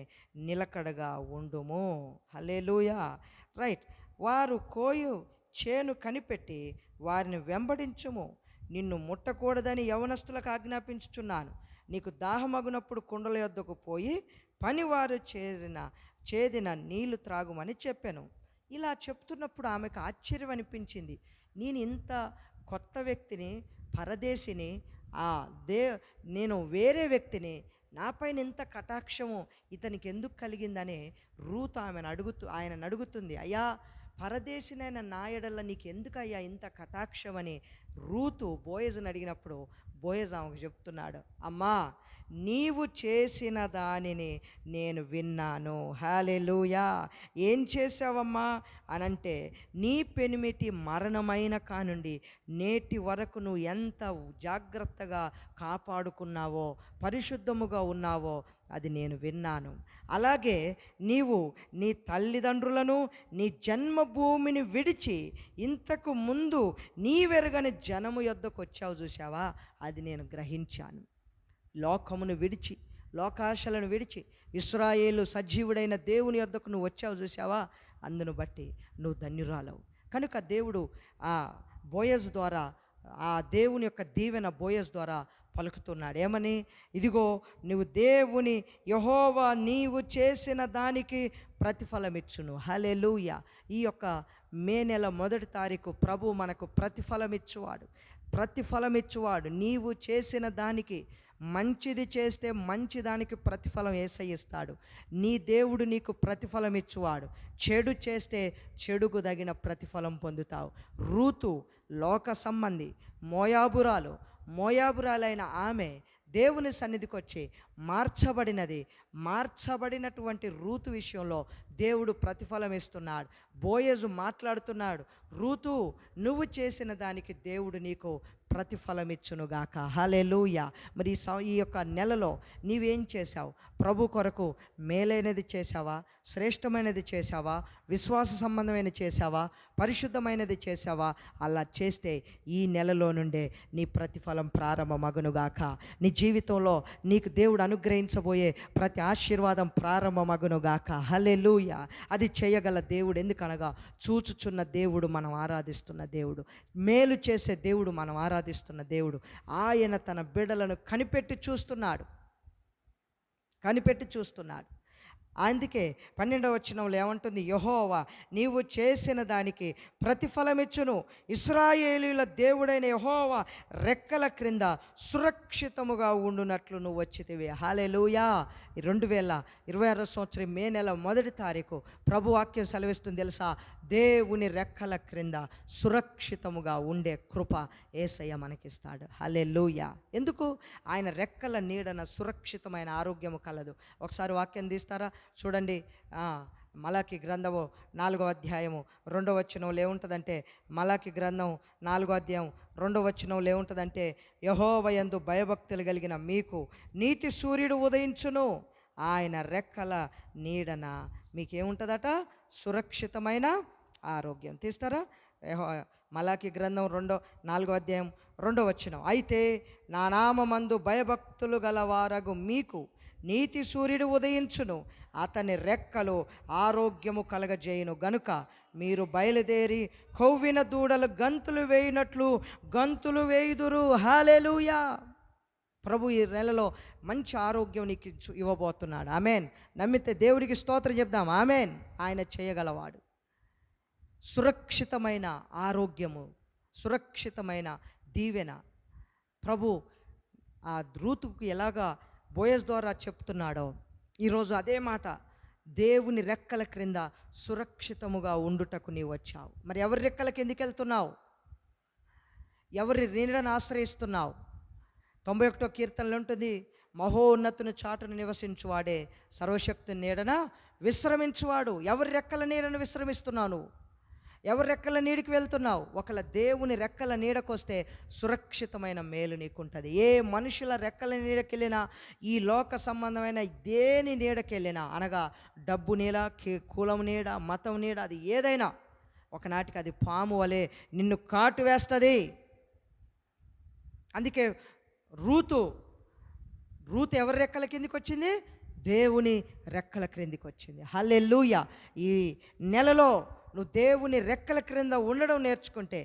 S1: నిలకడగా ఉండుము. హల్లెలూయా. రైట్. వారు కోయు చేను కనిపెట్టి వారిని వెంబడించుము. నిన్ను ముట్టకూడదని యవనస్తులకు ఆజ్ఞాపించుచున్నాను. నీకు దాహమగునప్పుడు కుండల యొద్దకు పోయి పనివారు చేదిన నీళ్లు త్రాగుమని చెప్పాను. ఇలా చెప్తున్నప్పుడు ఆమెకు ఆశ్చర్యం అనిపించింది. నేను ఇంత కొత్త వ్యక్తిని, పరదేశిని, నేను వేరే వ్యక్తిని, నాపైన ఇంత కటాక్షము ఇతనికి ఎందుకు కలిగిందని రూతు ఆయనను అడుగుతుంది. అయ్యా, పరదేశినైన నా ఎడల నీకు ఎందుకయ్యా ఇంత కటాక్షం అని రూతు బోయజుని అడిగినప్పుడు బోయజు ఆమెకు చెప్తున్నాడు, అమ్మా, నీవు చేసిన దానిని నేను విన్నాను. హల్లెలూయా. ఏం చేసావమ్మా అనంటే, నీ పెనిమిటి మరణమైన కానుండి నేటి వరకు నువ్వు ఎంత జాగ్రత్తగా కాపాడుకున్నావో, పరిశుద్ధముగా ఉన్నావో అది నేను విన్నాను. అలాగే నీవు నీ తల్లిదండ్రులను, నీ జన్మభూమిని విడిచి ఇంతకు ముందు నీవెరగని జనము యొద్దకు వచ్చావు చూసావా, అది నేను గ్రహించాను. లోకమును విడిచి, లోకాశలను విడిచి ఇశ్రాయేలు సజీవుడైన దేవుని యొద్దకు నువ్వు వచ్చావు చూసావా, అందును బట్టి నువ్వు ధన్యురాలవు. కనుక దేవుడు ఆ బోయజ్ ద్వారా, ఆ దేవుని యొక్క దీవెన బోయజ్ ద్వారా పలుకుతున్నాడు. ఏమని? ఇదిగో నువ్వు దేవుని యెహోవా నీవు చేసిన దానికి ప్రతిఫలమిచ్చును. హల్లెలూయా. ఈ యొక్క మే నెల 1వ తారీఖు ప్రభు మనకు ప్రతిఫలమిచ్చువాడు. నీవు చేసిన దానికి, మంచిది చేస్తే మంచి దానికి ప్రతిఫలం యేసయ్య ఇస్తాడు. నీ దేవుడు నీకు ప్రతిఫలం ఇచ్చువాడు. చెడు చేస్తే చెడుకు తగిన ప్రతిఫలం పొందుతావు. రూతు లోక సంబంధి, మోయాబురాలైన ఆమె దేవుని సన్నిధికి వచ్చి మార్చబడినటువంటి రూతు విషయంలో దేవుడు ప్రతిఫలం ఇస్తున్నాడు. బోయజు మాట్లాడుతున్నాడు, రూతు, నువ్వు చేసిన దానికి దేవుడు నీకు ప్రతిఫలం ఇచ్చునుగాక. హల్లెలూయా. మరి ఈ యొక్క నెలలో నీవేం చేశావు? ప్రభు కొరకు మేలైనది చేశావా? శ్రేష్టమైనది చేశావా? విశ్వాస సంబంధమైన చేశావా? పరిశుద్ధమైనది చేశావా? అలా చేస్తే ఈ నెలలో నుండే నీ ప్రతిఫలం ప్రారంభమగునుగాక. నీ జీవితంలో నీకు దేవుడు అనుగ్రహించబోయే ప్రతి ఆశీర్వాదం ప్రారంభమగునుగాక. హల్లెలూయా. అది చేయగల దేవుడు. ఎందుకనగా చూచుచున్న దేవుడు మనం ఆరాధిస్తున్న దేవుడు, మేలు చేసే దేవుడు మనం ఆరాధిస్తున్న దేవుడు. ఆయన తన బిడ్డలను కనిపెట్టి చూస్తున్నాడు. అందుకే 12వ వచనంలో ఏమంటుంది? యెహోవా నీవు చేసిన దానికి ప్రతిఫలమిచ్చును. ఇశ్రాయేలీయుల దేవుడైన యెహోవా రెక్కల క్రింద సురక్షితముగా ఉండునట్లు నువ్వు వచ్చితివి. హల్లెలూయా. 2026 సంవత్సరం మే నెల 1వ తారీఖు ప్రభు వాక్యం సెలవిస్తుంది తెలుసా? దేవుని రెక్కల క్రింద సురక్షితముగా ఉండే కృప యేసయ్య మనకిస్తాడు. హల్లెలూయా. ఎందుకు? ఆయన రెక్కల నీడన సురక్షితమైన ఆరోగ్యము కలదు. ఒకసారి వాక్యం తీస్తారా? చూడండి. మలాకి గ్రంథము 4వ అధ్యాయము 2వ వచనంలో ఏముంటుందంటే, మలాకి గ్రంథం 4వ అధ్యాయం 2వ వచనంలో ఏముంటుందంటే, యెహోవా యందు భయభక్తులు కలిగిన మీకు నీతి సూర్యుడు ఉదయించును, ఆయన రెక్కల నీడన మీకేముంటుందట? సురక్షితమైన ఆరోగ్యం. తీస్తారా? మలాకి గ్రంథం 4వ అధ్యాయం 2వ వచనం, అయితే నా నామమందు భయభక్తులు గలవారగు మీకు నీతి సూర్యుడు ఉదయించును, అతని రెక్కలు ఆరోగ్యము కలగజేయును గనుక మీరు బయలుదేరి కొవ్విన దూడలు గంతులు వేయినట్లు గంతులు వేయుదురు. హల్లెలూయా. ప్రభు ఈ నెలలో మంచి ఆరోగ్యం నీకు ఇవ్వబోతున్నాడు. ఆమెన్. నమ్మితే దేవుడికి స్తోత్రం చెప్దాం. ఆమెన్. ఆయన చేయగలవాడు. సురక్షితమైన ఆరోగ్యము, సురక్షితమైన దీవెన ప్రభు ఆ రూతుకు ఎలాగా బోయస్ ద్వారా చెప్తున్నాడో ఈరోజు అదే మాట, దేవుని రెక్కల క్రింద సురక్షితముగా ఉండుటకు నీవు వచ్చావు. మరి ఎవరి రెక్కలకి ఎందుకు వెళ్తున్నావు? ఎవరి నీడను ఆశ్రయిస్తున్నావు? 91వ కీర్తనలో ఉంటుంది, మహోన్నతుని చాటును నివసించువాడే సర్వశక్తి నీడన విశ్రమించువాడు. ఎవరి రెక్కల నీడను విశ్రమిస్తున్నావు నువ్వు? ఎవరి రెక్కల నీడికి వెళ్తున్నావు? ఒకళ్ళ దేవుని రెక్కల నీడకొస్తే సురక్షితమైన మేలు నీకుంటుంది. ఏ మనుషుల రెక్కల నీడకెళ్ళినా, ఈ లోక సంబంధమైన దేని నీడకెళ్ళినా, అనగా డబ్బు నీడ, కులం నీడ, మతం నీడ, అది ఏదైనా ఒకనాటికి అది పాము వలె నిన్ను కాటు వేస్తుంది. అందుకే రూతు ఎవరి రెక్కల కిందికి వచ్చింది? దేవుని రెక్కల క్రిందికి వచ్చింది. హల్లెలూయా. ఈ నెలలో నువ్వు దేవుని రెక్కల క్రింద ఉండడం నేర్చుకుంటే,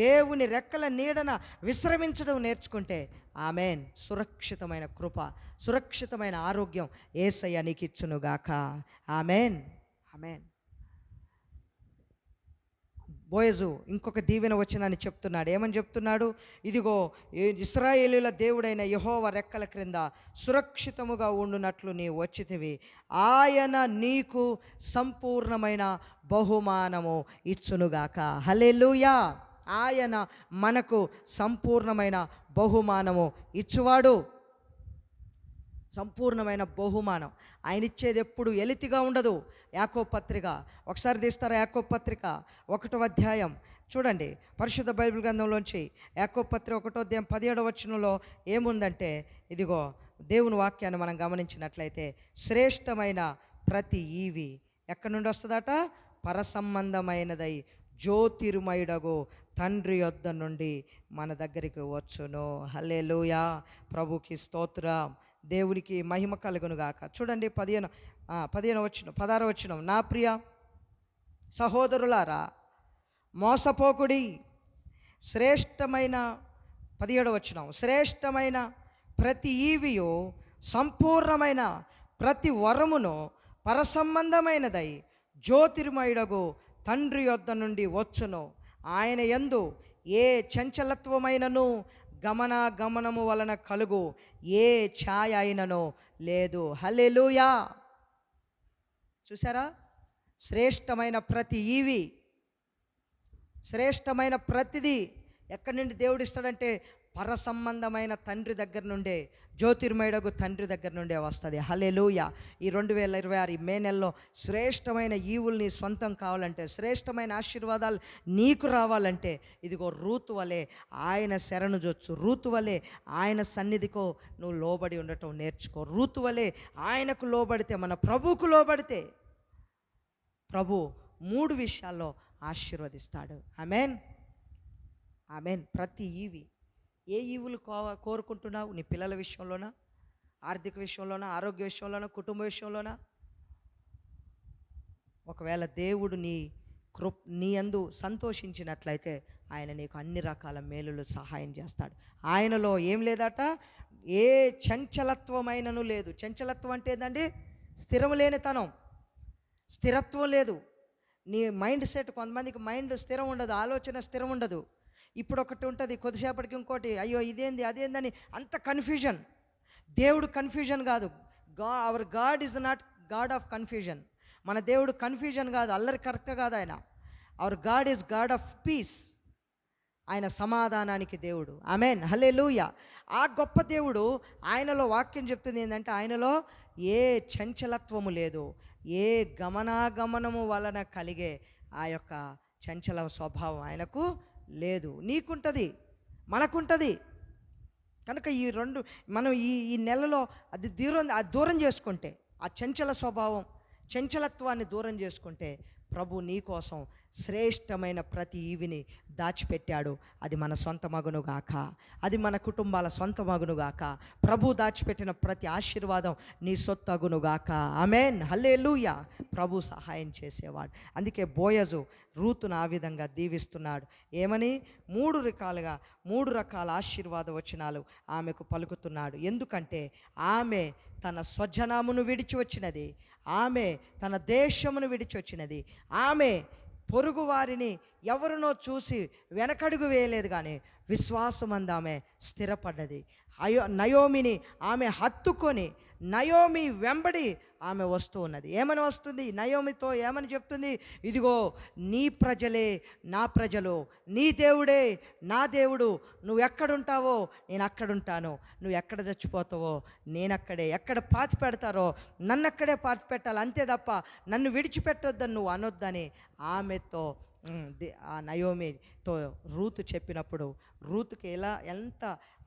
S1: దేవుని రెక్కల నీడన విశ్రమించడం నేర్చుకుంటే, ఆమెన్, సురక్షితమైన కృప, సురక్షితమైన ఆరోగ్యం యేసయ్య నీకు ఇచ్చునుగాక. ఆమెన్. ఆమెన్. బోయజు ఇంకొక దీవెన వచనాన్ని చెప్తున్నాడు. ఏమని చెప్తున్నాడు? ఇదిగో ఇశ్రాయేలీయుల దేవుడైన యెహోవా రెక్కల క్రింద సురక్షితముగా ఉండునట్లు నీవు వచ్చితివి, ఆయన నీకు సంపూర్ణమైన బహుమానము ఇచ్చునుగాక. హల్లెలూయా. ఆయన మనకు సంపూర్ణమైన బహుమానము ఇచ్చువాడు. సంపూర్ణమైన బహుమానం ఆయన ఇచ్చేది ఎప్పుడు ఎలితిగా ఉండదు. యాకోబు పత్రిక ఒకసారి తీస్తారా? యాకోబు పత్రిక 1వ అధ్యాయం చూడండి. పరిశుద్ధ బైబిల్ గ్రంథంలోంచి యాకోబు పత్రిక 1వ అధ్యాయం 17వ వచనంలో ఏముందంటే, ఇదిగో దేవుని వాక్యాన్ని మనం గమనించినట్లయితే, శ్రేష్టమైన ప్రతి ఈవి ఎక్కడి నుండి వస్తుందట? పరసంబంధమైనదై జ్యోతిర్మయుడగు తండ్రి యొద్ద నుండి మన దగ్గరికి వచ్చును. హల్లెలూయా. ప్రభుకి స్తోత్రం. దేవునికి మహిమ కలుగును గాక. చూడండి 16వ వచనం, నా ప్రియ సహోదరులారా మోసపోకుడి. శ్రేష్టమైన 17వ వచనం, శ్రేష్టమైన ప్రతి ఈవియు సంపూర్ణమైన ప్రతి వరమును పరసంబంధమైనదై జ్యోతిర్మయుడగు తండ్రి యొద్ద నుండి వచ్చును. ఆయన యందు ఏ చంచలత్వమైనను గమనము వలన కలుగు ఏ ఛాయ అయిననో లేదు. హల్లెలూయా. చూసారా? శ్రేష్టమైన ప్రతి ఈవి, శ్రేష్టమైన ప్రతిదీ ఎక్కడి నుండి దేవుడు ఇస్తాడంటే పరసంబంధమైన తండ్రి దగ్గర నుండే, జ్యోతిర్మయుడగు తండ్రి దగ్గర నుండే వస్తుంది. హల్లెలూయా. ఈ 2026 మే నెలలో శ్రేష్టమైన ఈవుల్ని సొంతం కావాలంటే, శ్రేష్టమైన ఆశీర్వాదాలు నీకు రావాలంటే, ఇదిగో రూతు వలె ఆయన శరణు జొచ్చు, రూతు వలె ఆయన సన్నిధికో నువ్వు లోబడి ఉండటం నేర్చుకో. రూతు వలె ఆయనకు లోబడితే, మన ప్రభువుకు లోబడితే ప్రభు 3 విషయాల్లో ఆశీర్వదిస్తాడు. ఆమెన్. ఆమెన్. ప్రతి ఈవి, ఏ ఈవులు కోరుకుంటున్నావు? నీ పిల్లల విషయంలోనా, ఆర్థిక విషయంలోనా, ఆరోగ్య విషయంలోనా, కుటుంబ విషయంలోనా? ఒకవేళ దేవుడు నీ యందు సంతోషించినట్లయితే ఆయన నీకు అన్ని రకాల మేలులు సహాయం చేస్తాడు. ఆయనలో ఏం లేదట? ఏ చంచలత్వమైనను లేదు. చంచలత్వం అంటే ఏంటండి? స్థిరం లేనితనం, స్థిరత్వం లేదు. నీ మైండ్ సెట్, కొంతమందికి మైండ్ స్థిరం ఉండదు, ఆలోచన స్థిరం ఉండదు. ఇప్పుడు ఒకటి ఉంటుంది, కొద్దిసేపటికి ఇంకోటి, అయ్యో ఇదేంది అదేందని, అంత కన్ఫ్యూజన్. దేవుడు కన్ఫ్యూజన్ కాదు. Hour God is not God of confusion. మన దేవుడు కన్ఫ్యూజన్ కాదు, అల్లరి కరెక్ట్ కాదు. ఆయన hour God is God of piece. ఆయన సమాధానానికి దేవుడు. ఆమెన్. హల్లెలూయా. ఆ గొప్ప దేవుడు, ఆయనలో వాక్యం చెప్తుంది ఏంటంటే, ఆయనలో ఏ చంచలత్వము లేదు, ఏ గమనాగమనము వలన కలిగే ఆ యొక్క చంచల స్వభావం ఆయనకు లేదు. నీకుంటుంది, మనకుంటుంది. కనుక ఈ రెండు మనం ఈ నెలలో అది దూరం చేసుకుంటే, ఆ చంచల స్వభావం, చంచలత్వాన్ని దూరం చేసుకుంటే ప్రభు నీ కోసం శ్రేష్టమైన ప్రతి ఈవిని దాచిపెట్టాడు. అది మన సొంత మగునుగాక, అది మన కుటుంబాల సొంత మగునుగాక. ప్రభు దాచిపెట్టిన ప్రతి ఆశీర్వాదం నీ సొత్తగునుగాక. ఆమేన్, హల్లెలూయా. ప్రభు సహాయం చేసేవాడు. అందుకే బోయజు రూతును ఆ విధంగా దీవిస్తున్నాడు. ఏమని? మూడు రకాల ఆశీర్వాద వచనాలు ఆమెకు పలుకుతున్నాడు. ఎందుకంటే ఆమె తన స్వజనమును విడిచి వచ్చినది, ఆమె తన దేశమును విడిచి వచ్చినది, ఆమె పొరుగు వారిని ఎవరినో చూసి వెనకడుగు వేయలేదు, కానీ విశ్వాసమందు ఆమె స్థిరపడ్డది. నయోమిని ఆమె హత్తుకొని నయోమి వెంబడి ఆమె వస్తూ ఉన్నది. ఏమని వస్తుంది? నయోమితో ఏమని చెప్తుంది? ఇదిగో నీ ప్రజలే నా ప్రజలు, నీ దేవుడే నా దేవుడు. నువ్వు ఎక్కడుంటావో నేను అక్కడుంటాను, నువ్వు ఎక్కడ చచ్చిపోతావో నేను అక్కడే, ఎక్కడ పాతి పెడతారో నన్ను అక్కడే పాతి పెట్టాలి, అంతే తప్ప నన్ను విడిచిపెట్టొద్దని నువ్వు అనొద్దని ఆమెతో ఆ నయోమితో రూతు చెప్పినప్పుడు రూతుకి ఎంత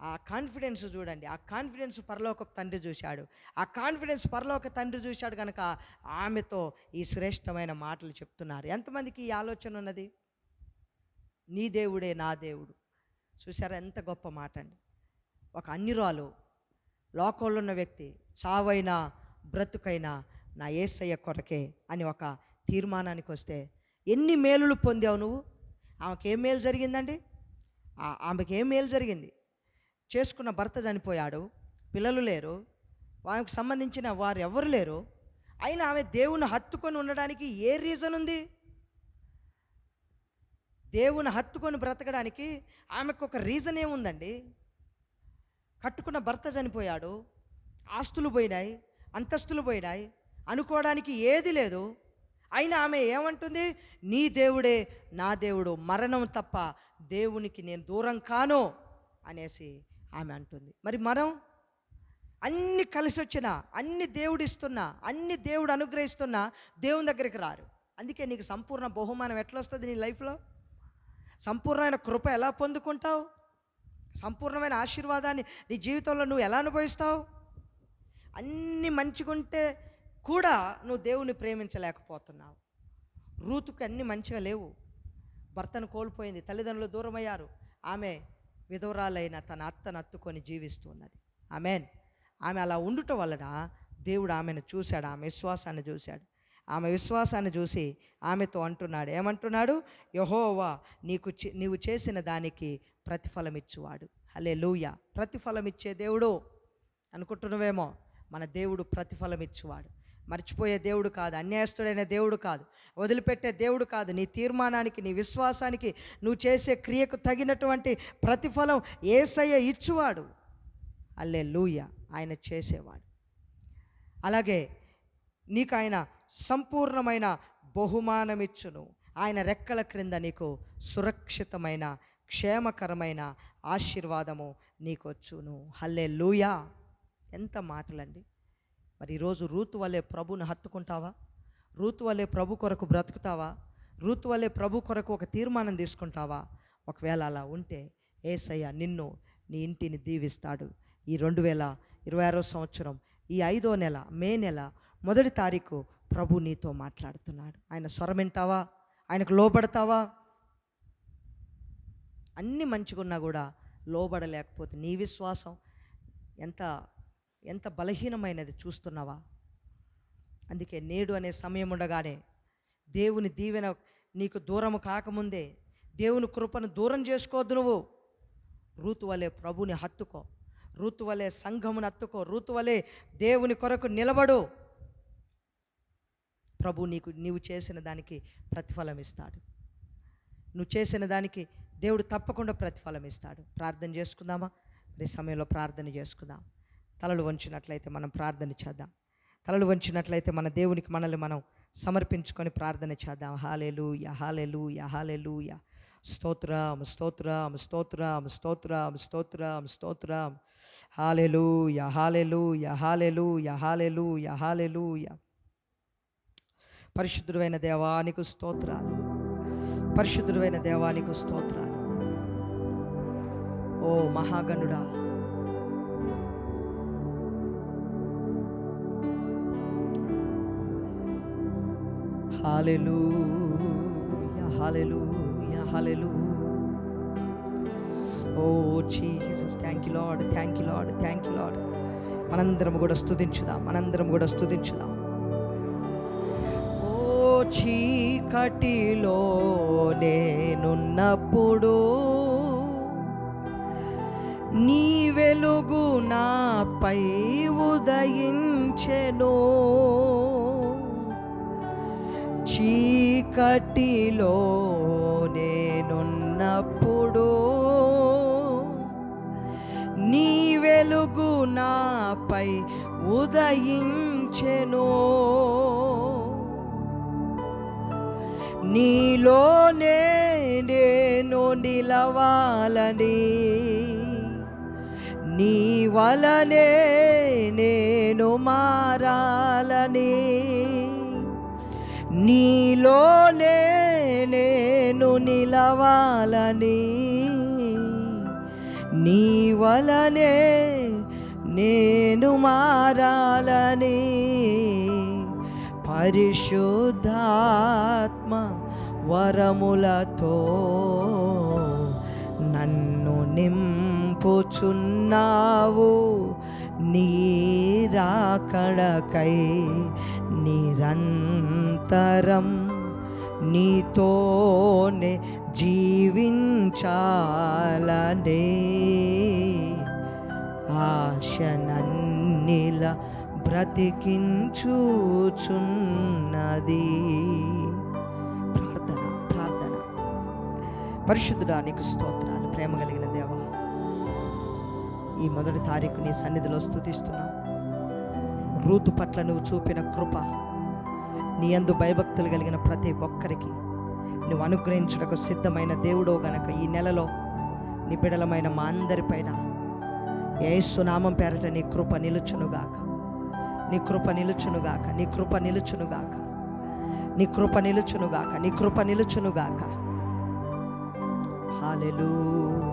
S1: ఆ కాన్ఫిడెన్స్ చూడండి. ఆ కాన్ఫిడెన్స్ పరలోక తండ్రి చూశాడు. ఆ కాన్ఫిడెన్స్ పరలోక తండ్రి చూశాడు కనుక ఆమెతో ఈ శ్రేష్టమైన మాటలు చెప్తున్నారు. ఎంతమందికి ఈ ఆలోచన ఉన్నది? నీ దేవుడే నా దేవుడు. చూసారా ఎంత గొప్ప మాట అండి. ఒక అన్యురాలు, లోకంలో ఉన్న వ్యక్తి, చావైనా బ్రతుకైనా నా యేసయ్య కొరకే అని ఒక తీర్మానానికి వస్తే ఎన్ని మేలులు పొందావు నువ్వు? ఆమెకి ఏం మేలు జరిగిందండి? ఆమెకి ఏం మేలు జరిగింది? చేసుకున్న భర్త చనిపోయాడు, పిల్లలు లేరు, ఆమెకు సంబంధించిన వారు ఎవరు లేరు, అయినా ఆమె దేవుని హత్తుకొని ఉండడానికి ఏ రీజన్ ఉంది? దేవుని హత్తుకొని బ్రతకడానికి ఆమెకు ఒక రీజన్ ఏముందండి? కట్టుకున్న భర్త చనిపోయాడు, ఆస్తులు పోయినాయి, అంతస్తులు పోయినాయి, అనుకోవడానికి ఏది లేదు. అయినా ఆమె ఏమంటుంది? నీ దేవుడే నా దేవుడు, మరణం తప్ప దేవునికి నేను దూరం కాను అనేసి ఆమె అంటుంది. మరి మనం అన్ని కలిసి వచ్చినా, అన్ని దేవుడు ఇస్తున్నా, అన్ని దేవుడు అనుగ్రహిస్తున్నా దేవుని దగ్గరికి రారు. అందుకే నీకు సంపూర్ణ బహుమానం ఎట్లా వస్తుంది? నీ లైఫ్లో సంపూర్ణమైన కృప ఎలా పొందుకుంటావు? సంపూర్ణమైన ఆశీర్వాదాన్ని నీ జీవితంలో నువ్వు ఎలా అనుభవిస్తావు? అన్ని మంచిగుంటే కూడా నువ్వు దేవుని ప్రేమించలేకపోతున్నావు. రూతుకి అన్ని మంచిగా లేవు, భర్తను కోల్పోయింది, తల్లిదండ్రులు దూరమయ్యారు, ఆమె విధవరాలైన తన అత్తను హత్తుకొని జీవిస్తున్నది. ఆమెన్. ఆమె అలా ఉండుట వలన దేవుడు ఆమెను చూశాడు, ఆమె విశ్వాసాన్ని చూశాడు. ఆమె విశ్వాసాన్ని చూసి ఆమెతో అంటున్నాడు, ఏమంటున్నాడు? యెహోవా నీవు చేసిన దానికి ప్రతిఫలం ఇచ్చువాడు. హల్లెలూయా. ప్రతిఫలం ఇచ్చే దేవుడు అనుకుంటున్నావేమో, మన దేవుడు ప్రతిఫలం ఇచ్చువాడు. మర్చిపోయే దేవుడు కాదు, అన్యాయస్తుడైన దేవుడు కాదు, వదిలిపెట్టే దేవుడు కాదు. నీ తీర్మానానికి, నీ విశ్వాసానికి, నువ్వు చేసే క్రియకు తగినటువంటి ప్రతిఫలం యేసయ్య ఇచ్చువాడు. హల్లెలూయా. ఆయన చేసేవాడు. అలాగే నీకు ఆయన సంపూర్ణమైన బహుమానం ఇచ్చును. ఆయన రెక్కల క్రింద నీకు సురక్షితమైన క్షేమకరమైన ఆశీర్వాదము నీకు వచ్చును. హల్లెలూయా. ఎంత మాటలండి. మరి ఈరోజు రూతు వలె ప్రభుని హత్తుకుంటావా? రూతు వలె ప్రభు కొరకు బ్రతుకుతావా? రూతు వలె ప్రభు కొరకు ఒక తీర్మానం తీసుకుంటావా? ఒకవేళ అలా ఉంటే యేసయ్య నిన్ను, నీ ఇంటిని దీవిస్తాడు. ఈ 2026 సంవత్సరం ఈ 5వ నెల, మే నెల 1వ తారీఖు ప్రభు నీతో మాట్లాడుతున్నాడు. ఆయన స్వరం వింటావా? ఆయనకు లోబడతావా? అన్నీ మంచిగున్నా కూడా లోబడలేకపోతే నీ విశ్వాసం ఎంత బలహీనమైనది చూస్తున్నావా? అందుకే నేడు అనే సమయం ఉండగానే, దేవుని దీవెన నీకు దూరం కాకముందే, దేవుని కృపను దూరం చేసుకోవద్దు. నువ్వు రూతు వలె ప్రభుని హత్తుకో, రూతు వలె సంఘమును హత్తుకో, రూతు వలె దేవుని కొరకు నిలబడు. ప్రభు నీవు చేసిన దానికి ప్రతిఫలం ఇస్తాడు. నువ్వు చేసిన దానికి దేవుడు తప్పకుండా ప్రతిఫలం ఇస్తాడు. ప్రార్థన చేసుకుందామా? ఈ సమయంలో ప్రార్థన చేసుకుందాం. తలలు వంచినట్లయితే మనం ప్రార్థన చేద్దాం. తలలు వంచినట్లయితే మన దేవునికి మనల్ని మనం సమర్పించుకొని ప్రార్థన చేద్దాం. హల్లెలూయా, హల్లెలూయా, హల్లెలూయా. స్తోత్రం, స్తోత్రం, స్తోత్రం, స్తోత్రం, స్తోత్రం, స్తోత్రం. హల్లెలూయా, హల్లెలూయా, హల్లెలూయా, హల్లెలూయా, హల్లెలూయా. పరిశుద్ధుడైన దేవానికి స్తోత్రాలు, పరిశుద్ధుడైన దేవానికి స్తోత్రాలు. ఓ మహాగణుడా, హల్లెలూయా, హల్లెలూయా, హల్లెలూయా. ఓ Jesus, thank you Lord, thank you Lord, thank you Lord. మనందరం కూడా స్తుతించుదాం, మనందరం కూడా స్తుతించుదాం. ఓ చీకటిలో నేనున్నప్పుడు నీ వెలుగు నాపై ఉదయించెను. చీకటిలో నేనున్నప్పుడు నీ వెలుగు నాపై ఉదయించెను. నీలోనే నేను నిలవాలని, నీ వలనే నేను మారాలని, నీలోనే నేను నిలవాలని, నీ వలనే నేను మారాలని, పరిశుద్ధాత్మ వరములతో నన్ను నింపుచున్నావు. నీ రాకడకై నిరంతరం నీతోనే జీవించాలనే ఆశనన్నిల బ్రతికించుచున్నది. ప్రార్థన ప్రార్థన. పరిశుద్ధుడా నీకు స్తోత్రాలు. ప్రేమ కలిగిన దేవా, ఈ మొదటి తారీఖు నీ సన్నిధిలో స్తుతిస్తున్నావు. రూతు పట్ల నువ్వు చూపిన కృప, నీ యందు భయభక్తులు కలిగిన ప్రతి ఒక్కరికి నువ్వు అనుగ్రహించుటకు సిద్ధమైన దేవుడో గనక ఈ నెలలో నీ బిడలమైన మా అందరిపైన యేసు నామం పేరట నీ కృప నిలుచునుగాక, నీ కృప నిలుచునుగాక, నీ కృప నిలుచునుగాక, నీ కృప నిలుచునుగాక, నీ కృప నిలుచునుగాక. హల్లెలూయా.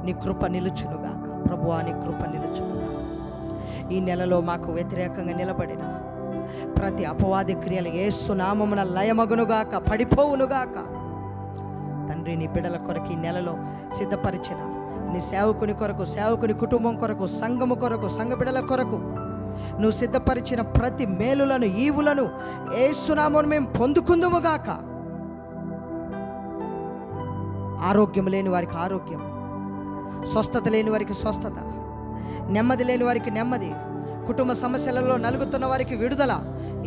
S1: నీ కృప నిలుచునుగాక ప్రభువా, నీ కృప నిలుచునుగాక. ఈ నెలలో మాకు వ్యతిరేకంగా నిలబడిన ప్రతి అపవాది క్రియలు యేసు నామమున లయమగునుగాక, పడిపోవునుగాక. తండ్రి, నీ బిడ్డల కొరకు ఈ నెలలో సిద్ధపరిచిన నీ సేవకుని కొరకు, సేవకుని కుటుంబం కొరకు, సంఘము కొరకు, సంఘ బిడ్డల కొరకు నువ్వు సిద్ధపరిచిన ప్రతి మేలులను, ఈవులను యేసు నామమున మేము పొందుకుందుముగాక. ఆరోగ్యం లేని వారికి ఆరోగ్యం, స్వస్థత లేని వారికి స్వస్థత, నెమ్మది లేని వారికి నెమ్మది, కుటుంబ సమస్యలలో నలుగుతున్న వారికి విడుదల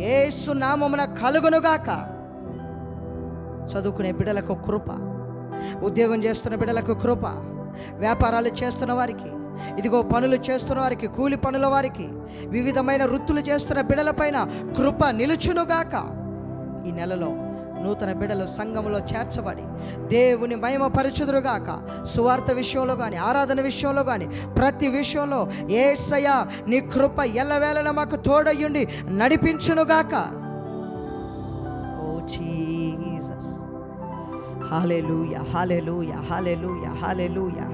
S1: యేసు నామమున కలుగునుగాక. చదువుకునే బిడ్డలకు కృప, ఉద్యోగం చేస్తున్న బిడ్డలకు కృప, వ్యాపారాలు చేస్తున్న వారికి, ఇదిగో పనులు చేస్తున్న వారికి, కూలి పనుల వారికి, వివిధమైన వృత్తులు చేస్తున్న బిడ్డలపైన కృప నిలుచునుగాక. ఈ నెలలో నూతన బిడ్డలు సంఘములో చేర్చబడి దేవుని మహిమపరచుదురుగాక. సువార్త విషయంలో కానీ, ఆరాధన విషయంలో కానీ, ప్రతి విషయంలో యేసయ్య నీ కృప ఎల్లవేళలా మాకు తోడయ్యుండి నడిపించునుగాక. ఓ జీసస్, హల్లెలూయా, హల్లెలూయా, హల్లెలూయా, హల్లెలూయా.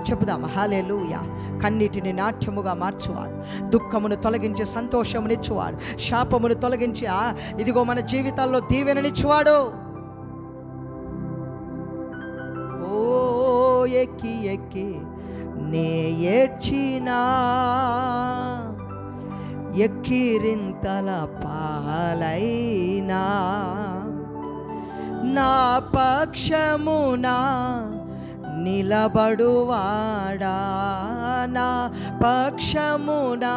S1: చెప్పుదాం, హల్లెలూయా. కన్నీటిని నాట్యముగా మార్చువాడు, దుఃఖమును తొలగించి సంతోషమునిచ్చువాడు, శాపమును తొలగించి ఇదిగో మన జీవితాల్లో దీవెననిచ్చువాడు. ఓ ఎక్కి ఎక్కి నే ఏడ్చినా, ఎక్కిరింతల పాలైనా, నా పక్షమునా నిలబడువాడా, నా పక్షమునా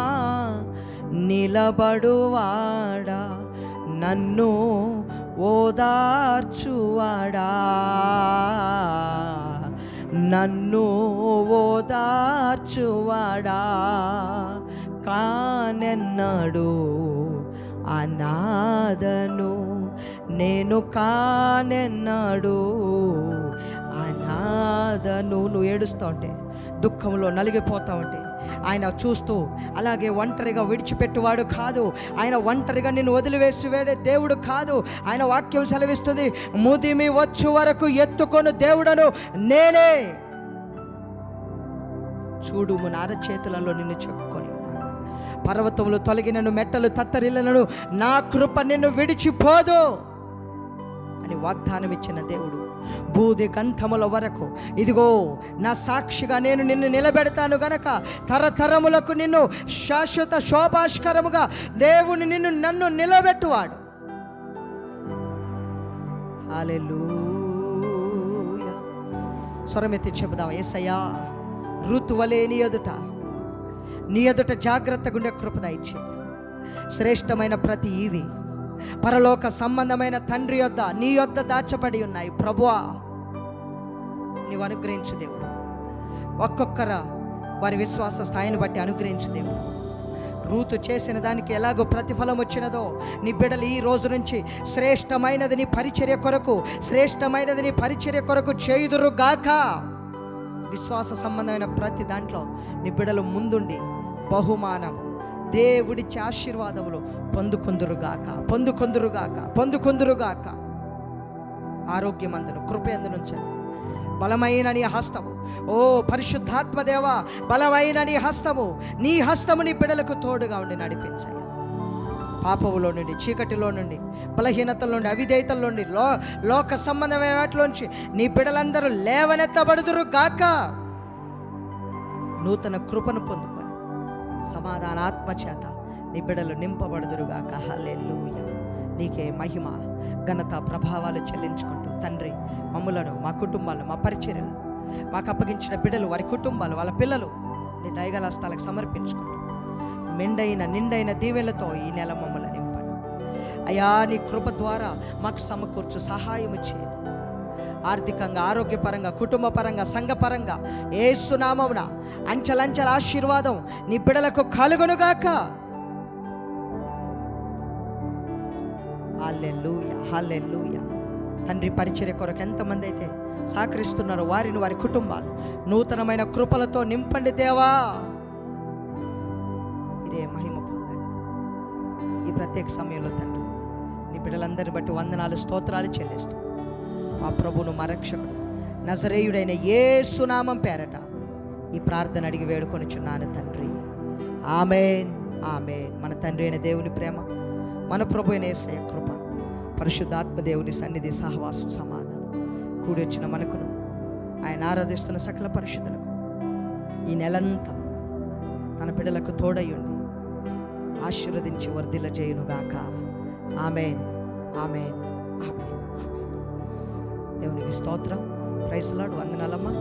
S1: నిలబడువాడా, నన్ను ఓదార్చువాడా, నన్ను ఓదార్చువాడా. కానెన్నడు అనాథను నేను, కానెన్నడు అనాథను. నువ్వు ఏడుస్తూ ఉంటే, దుఃఖంలో నలిగిపోతూ ఉంటే ఆయన చూస్తూ అలాగే ఒంటరిగా విడిచిపెట్టువాడు కాదు. ఆయన ఒంటరిగా నిన్ను వదిలివేసి వేడే దేవుడు కాదు. ఆయన వాక్యం సెలవిస్తుంది, ముదిమి వచ్చు వరకు ఎత్తుకొను దేవుడను నేనే. చూడు, నా అరచేతులలో నిన్ను చెప్పుకొని పర్వతములు తొలగినను, మెట్టలు తత్తరిల్లినను, నా కృప నిన్ను విడిచిపోదు అని వాగ్దానం ఇచ్చిన దేవుడు బూది కంఠముల వరకు ఇదిగో నా సాక్షిగా నేను నిన్ను నిలబెడతాను గనక తరతరములకు నిన్ను శాశ్వత శోభాష్కరముగా దేవుని నన్ను నిలబెట్టువాడు. హల్లెలూయా. స్వరమెత్తి చెబుదాం, యేసయ్యా ఋతువలే నీ ఎదుట జాగ్రత్తగా ఉండే కృప దయచేయి. శ్రేష్టమైన ప్రతి ఈవి పరలోక సంబంధమైన తండ్రి యొద్ద నీ యొద్ద దాచబడి ఉన్నాయి. ప్రభువా నీవు అనుగ్రహించు దేవుడు. ఒక్కొక్కర వారి విశ్వాస స్థాయిని బట్టి అనుగ్రహించు దేవుడు. రూతు చేసిన దానికి ఎలాగో ప్రతిఫలం వచ్చినదో నీ బిడ్డలు ఈ రోజు నుంచి శ్రేష్టమైనది నీ పరిచర్య కొరకు చేయుదురు గాక. విశ్వాస సంబంధమైన ప్రతి దాంట్లో నీ బిడ్డలు ముందుండి బహుమానం దేవుడిచ్చే ఆశీర్వాదములు పొందుకొందురుగాక. ఆరోగ్యమందును కృపయందునుంచండి. బలమైన నీ హస్తము, ఓ పరిశుద్ధాత్మదేవ, బలమైన నీ హస్తము నీ బిడ్డలకు తోడుగా ఉండి నడిపించాయి. పాపములో నుండి, చీకటిలో నుండి, బలహీనతల నుండి, అవిధేయతల నుండి, లోక సంబంధమైన వాటిలోంచి నీ బిడ్డలందరూ లేవనెత్తబడుదురు గాక. నూతన కృపను పొందుకొని సమాధాన ఆత్మచేత నీ బిడ్డలు నింపబడుదురుగాక. హల్లెలూయా. నీకే మహిమ, ఘనత, ప్రభావాలు చెల్లించుకుంటూ తండ్రి మమ్ములను, మా కుటుంబాలను, మా పరిచర్యలు, మాకు అప్పగించిన బిడ్డలు, వారి కుటుంబాలు, వాళ్ళ పిల్లలు నీ దయగల హస్తాలకు సమర్పించుకుంటూ నిండైన దీవెనలతో ఈ నెల మమ్మల్ని నింపండి అయ్యా. నీ కృప ద్వారా మాకు సమకూర్చు సహాయం చేయండి. ఆర్థికంగా, ఆరోగ్యపరంగా, కుటుంబపరంగా, సంఘపరంగా యేసు నామమున అంచెలంచెల ఆశీర్వాదం నీ బిడ్డలకు కలుగునుగాక. హల్లెలూయా, హల్లెలూయా. తండ్రి పరిచర్య కొరకు ఎంతమంది అయితే సహకరిస్తున్నారో వారిని, వారి కుటుంబాలు నూతనమైన కృపలతో నింపండి దేవా. ఇదే మహిమ పొందండి ఈ ప్రత్యేక సమయంలో తండ్రి. నీ బిడ్డలందరిని బట్టి వందనాలు, స్తోత్రాలు చెల్లిస్తూ మా ప్రభువును, మా రక్షకుడు నజరేయుడైన యేసు నామం పేరట ఈ ప్రార్థన అడిగి వేడుకొనుచున్నాను తండ్రి. ఆమేన్, ఆమేన్. మన తండ్రి అయిన దేవుని ప్రేమ, మన ప్రభు అయిన యేసయ్య కృప, పరిశుద్ధాత్మ దేవుని సన్నిధి, సహవాసం, సమాధానం కూడి వచ్చిన మనకును, ఆయన ఆరాధిస్తున్న సకల పరిశుద్ధులకు ఈ నెలంతా తన బిడ్డలకు తోడయ్యుండి ఆశీర్వదించి వర్ధిల్ల చేయునుగాక. ఆమేన్, ఆమేన్, ఆమేన్. దేవునికి స్తోత్రం. Praise Lord. వందనాలమ్మా.